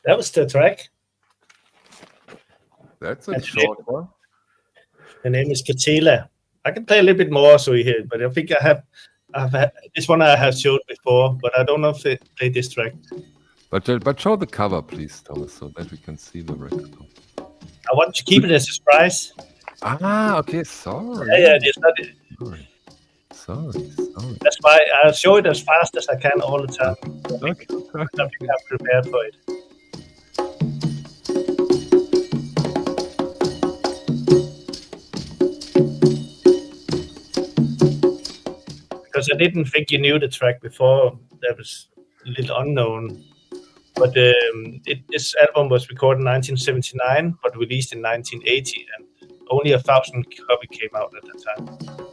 That was the track. That's a short one. The name is Catela. I can play a little bit more so you hear it, but I think I've had this one I have showed before, but I don't know if they play this track. But show the cover, please, Thomas, so that we can see the record. I want to keep it as a surprise. Ah, okay, sorry. Yeah, it's not. Sorry. That's why I'll show it as fast as I can all the time. Okay. I think I'm prepared for it. Because I didn't think you knew the track before. That was a little unknown. But this album was recorded in 1979, but released in 1980, and only 1,000 copies came out at that time.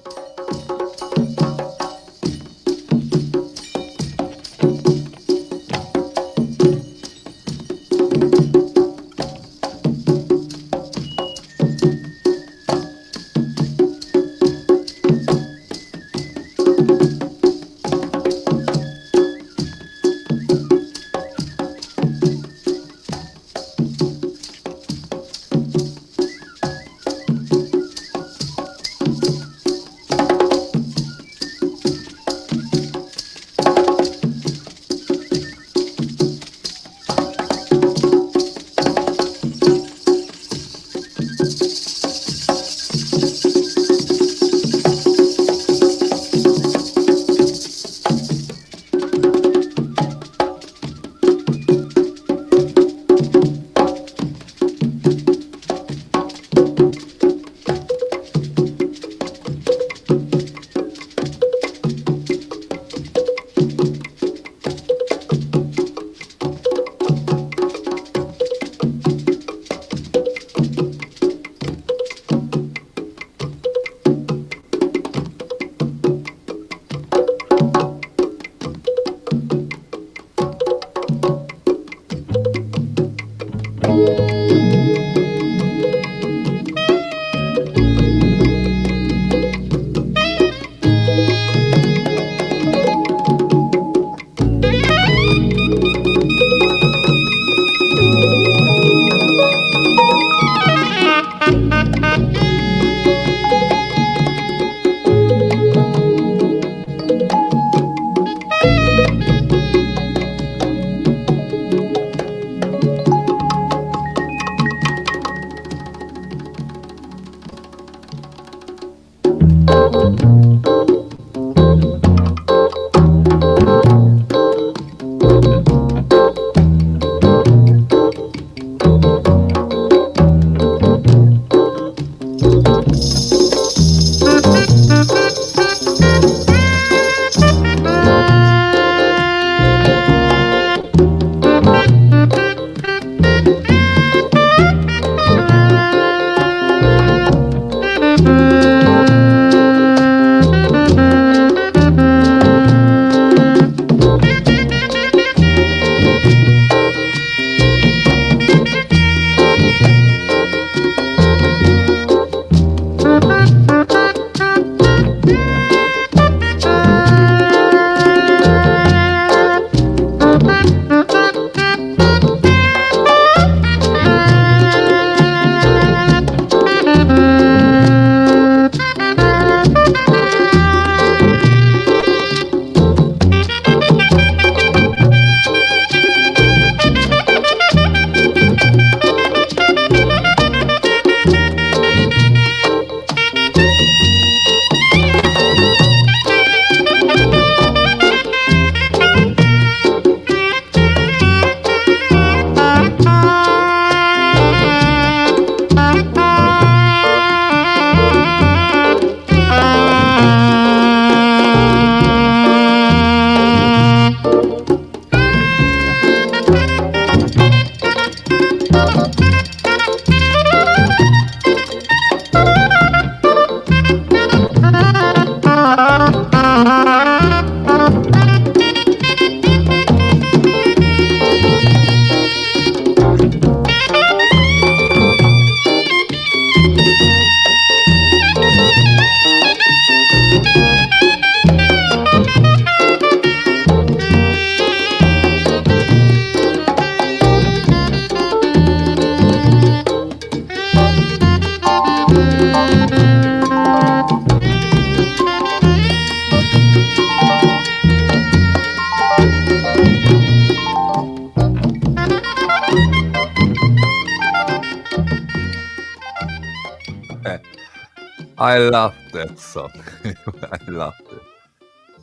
I love that song. I love it.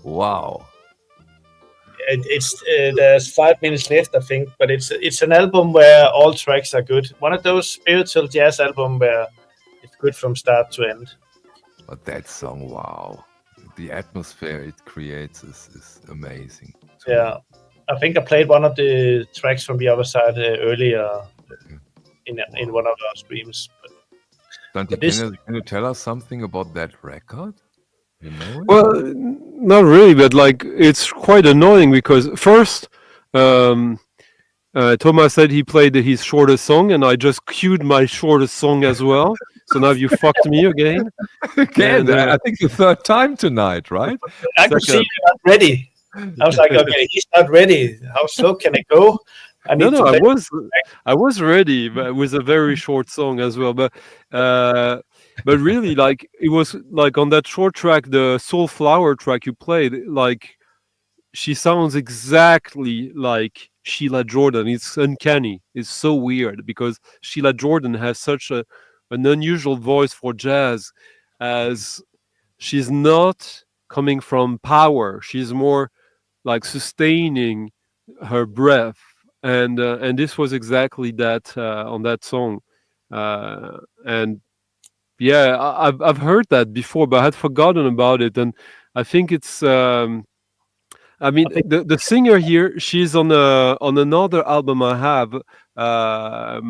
Wow. It's there's 5 minutes left, I think, but it's an album where all tracks are good. One of those spiritual jazz albums where it's good from start to end. But that song, wow. The atmosphere it creates is amazing. Yeah. I think I played one of the tracks from the other side earlier in one of our streams. Santi, can you tell us something about that record? You know it? Well, not really, but like it's quite annoying because first, Thomas said he played his shortest song, and I just queued my shortest song as well. So now you fucked me again. Again, And, I think the third time tonight, right? I could see you're not ready. I was like, okay, he's not ready. How slow can it go? I need to play. I was ready, but with a very short song as well. But really, like it was like on that short track, the Soul Flower track you played, like she sounds exactly like Sheila Jordan. It's uncanny. It's so weird because Sheila Jordan has such an unusual voice for jazz, as she's not coming from power. She's more like sustaining her breath, and this was exactly that on that song, and yeah, I've heard that before, but I had forgotten about it, and I think it's. I mean, the singer here, she's on another album I have, a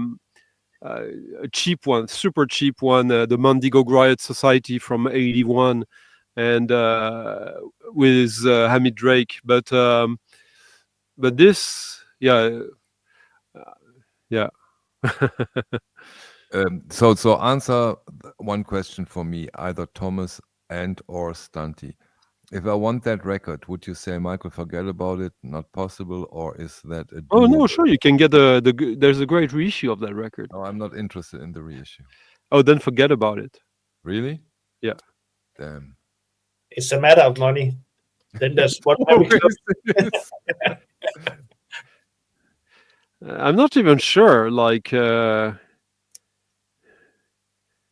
cheap one, super cheap one, the Mondigo Griot Society from '81, and with Hamid Drake, but this, yeah. So answer one question for me, either Thomas and or Santi. If I want that record, would you say, Michael, forget about it, not possible, or is that a Oh no, sure, you can get there's a great reissue of that record. No, I'm not interested in the reissue. Oh, then forget about it. Really? Yeah. Damn. It's a matter of money. Then there's what I'm not even sure. Like,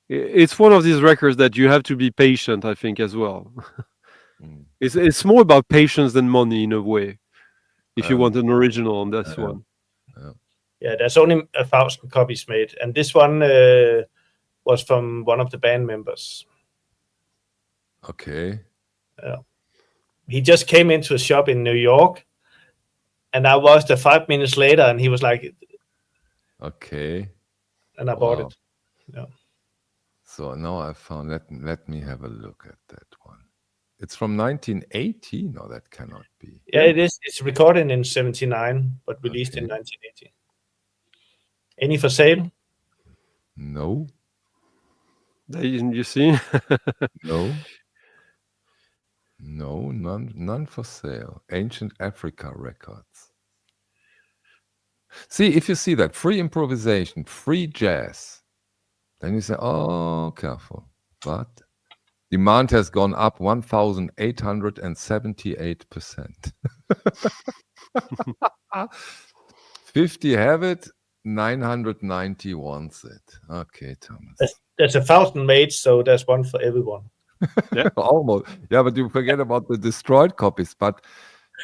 it's one of these records that you have to be patient, I think, as well. It's more about patience than money in a way. If you want an original on this one. Yeah, there's only 1,000 copies made, and this one was from one of the band members. Okay. He just came into a shop in New York, and I was there 5 minutes later, and he was like, "Okay," and I bought it. Yeah. So now I found. Let me have a look at that one. It's from 1980. No, that cannot be. Yeah, it is. It's recorded in '79, but released in 1980. Any for sale? No. You see? No. No, none for sale. Ancient Africa Records. See, if you see that free improvisation, free jazz, then you say, "Oh, careful." But demand has gone up 1,878%. 50 have it, 990 wants it. Okay, Thomas. There's 1,000 made, so there's one for everyone. Yeah, almost. Yeah, but you forget about the destroyed copies. But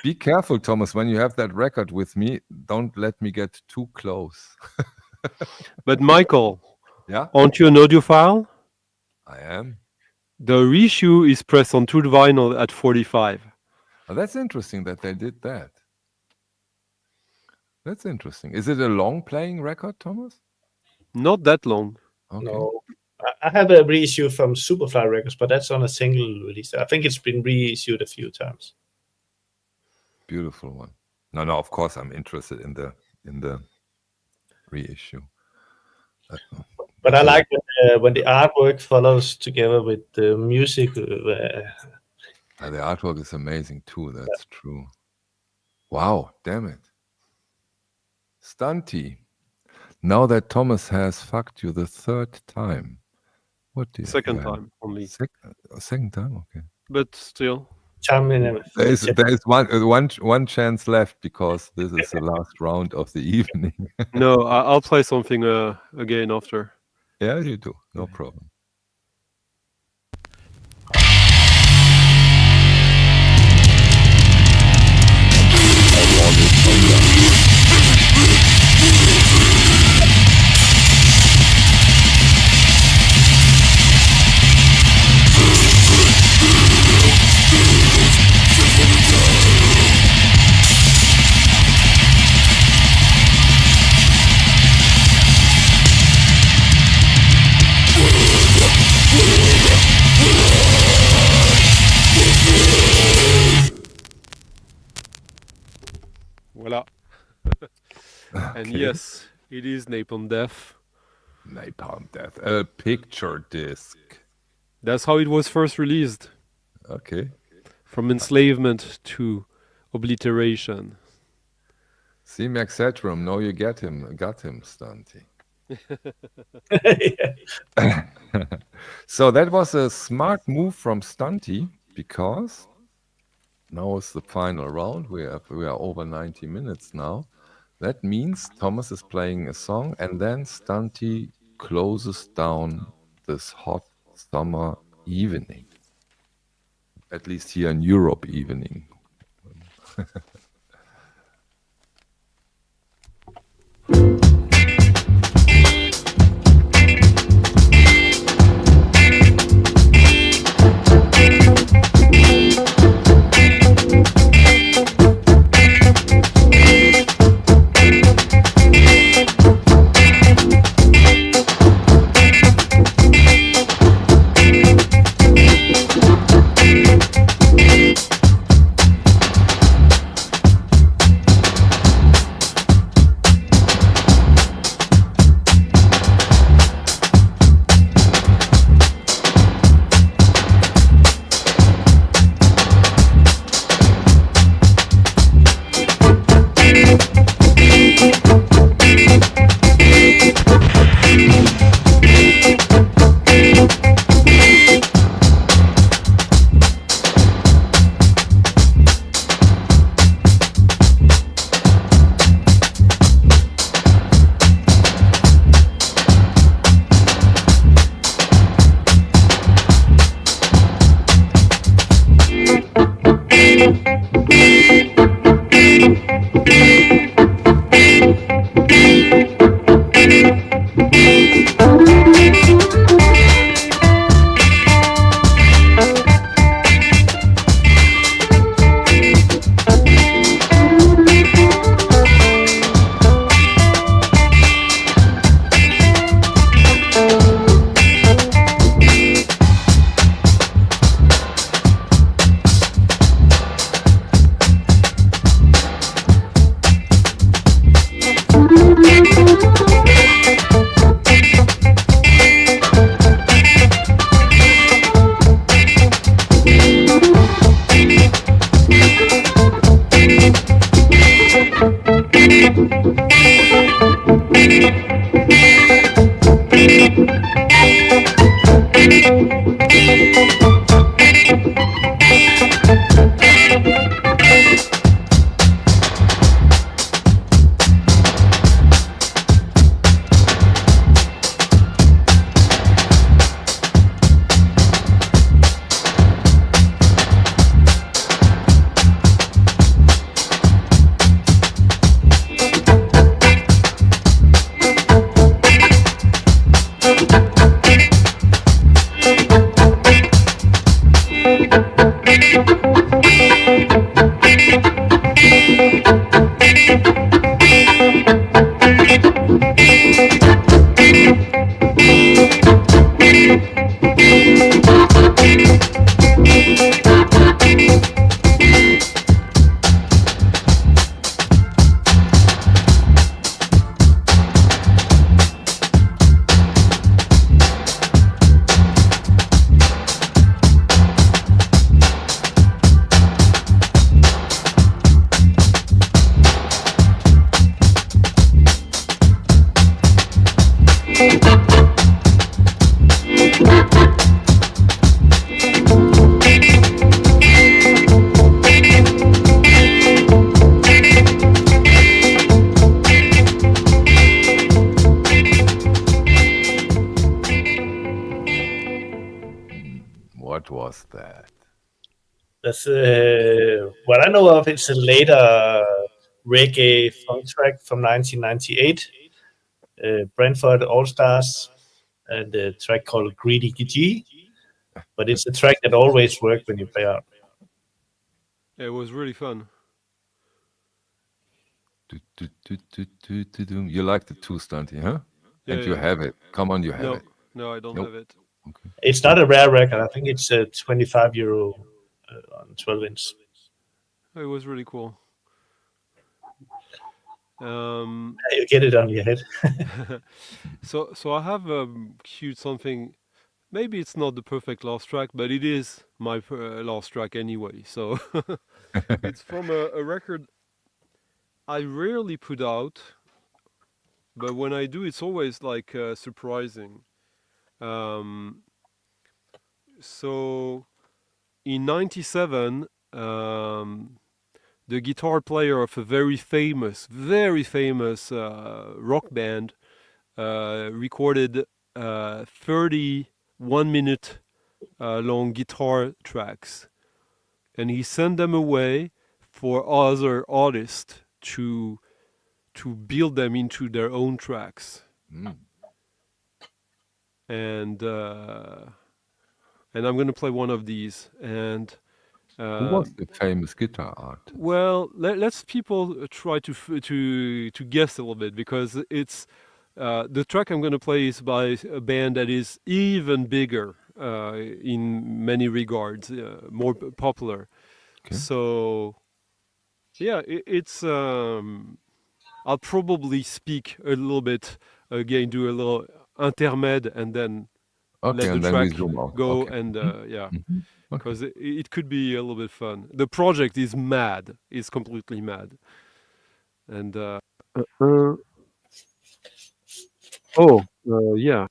be careful, Thomas, when you have that record with me, don't let me get too close. But Michael, yeah, aren't you an audiophile? I am. The reissue is pressed on 2 vinyl at 45. Oh, that's interesting that they did that. That's interesting. Is it a long playing record, Thomas? Not that long. Okay. No. I have a reissue from Superfly Records, but that's on a single release. I think it's been reissued a few times. Beautiful one. No, of course I'm interested in the reissue. But I like when the artwork follows together with the music. The artwork is amazing too. That's true. Wow, damn it. Santi, now that Thomas has fucked you the third time, what do you Second time only. Second time, okay. But still. There is one chance left because this is the last round of the evening. No, I'll play something again after. Yeah, you do. No problem. And Okay. yes, it is Napalm Death. Napalm Death. A picture disc. That's how it was first released. Okay. From enslavement to obliteration. See, Max Headroom. Now you got him, Santi. So that was a smart move from Santi, because now is the final round. We are over 90 minutes now. That means Thomas is playing a song, and then Santi closes down this hot summer evening. At least here in Europe evening. What was that? That's what I know of. It's a later reggae funk track from 1998, Brentford All Stars, and a track called Greedy G. But it's a track that always works when you play out. Yeah, it was really fun. You like the two Stunty, huh? Yeah, and you have it. Come on, you have it. No, I don't have it. Okay. It's not a rare record. I think it's €25 on 12 inch. It was really cool. You get it on your head. So I have queued something. Maybe it's not the perfect last track, but it is my last track anyway. So it's from a record I rarely put out, but when I do, it's always like surprising. So in '97, the guitar player of a very famous rock band recorded 31-minute long guitar tracks, and he sent them away for other artists to build them into their own tracks. And I'm going to play one of these. And who was the famous guitar artist? Well, let's people try to guess a little bit, because it's the track I'm going to play is by a band that is even bigger in many regards, more popular. Okay. So yeah, it's I'll probably speak a little bit again, do a little intermed, and then let the track go. Okay. And yeah, because it could be a little bit fun. The project is mad. It's completely mad. And yeah.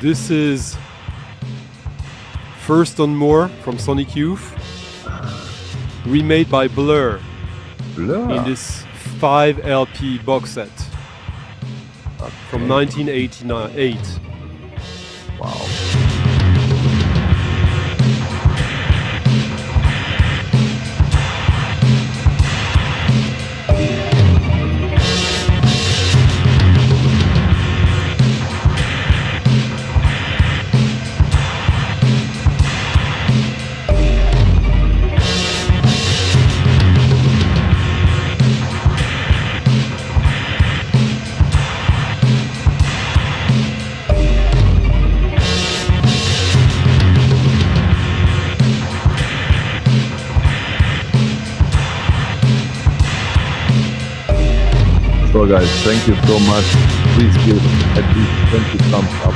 This is First on More from Sonic Youth, remade by Blur in this 5 LP box set from 1988. Wow. So guys, thank you so much. Please give at least 20 thumbs up.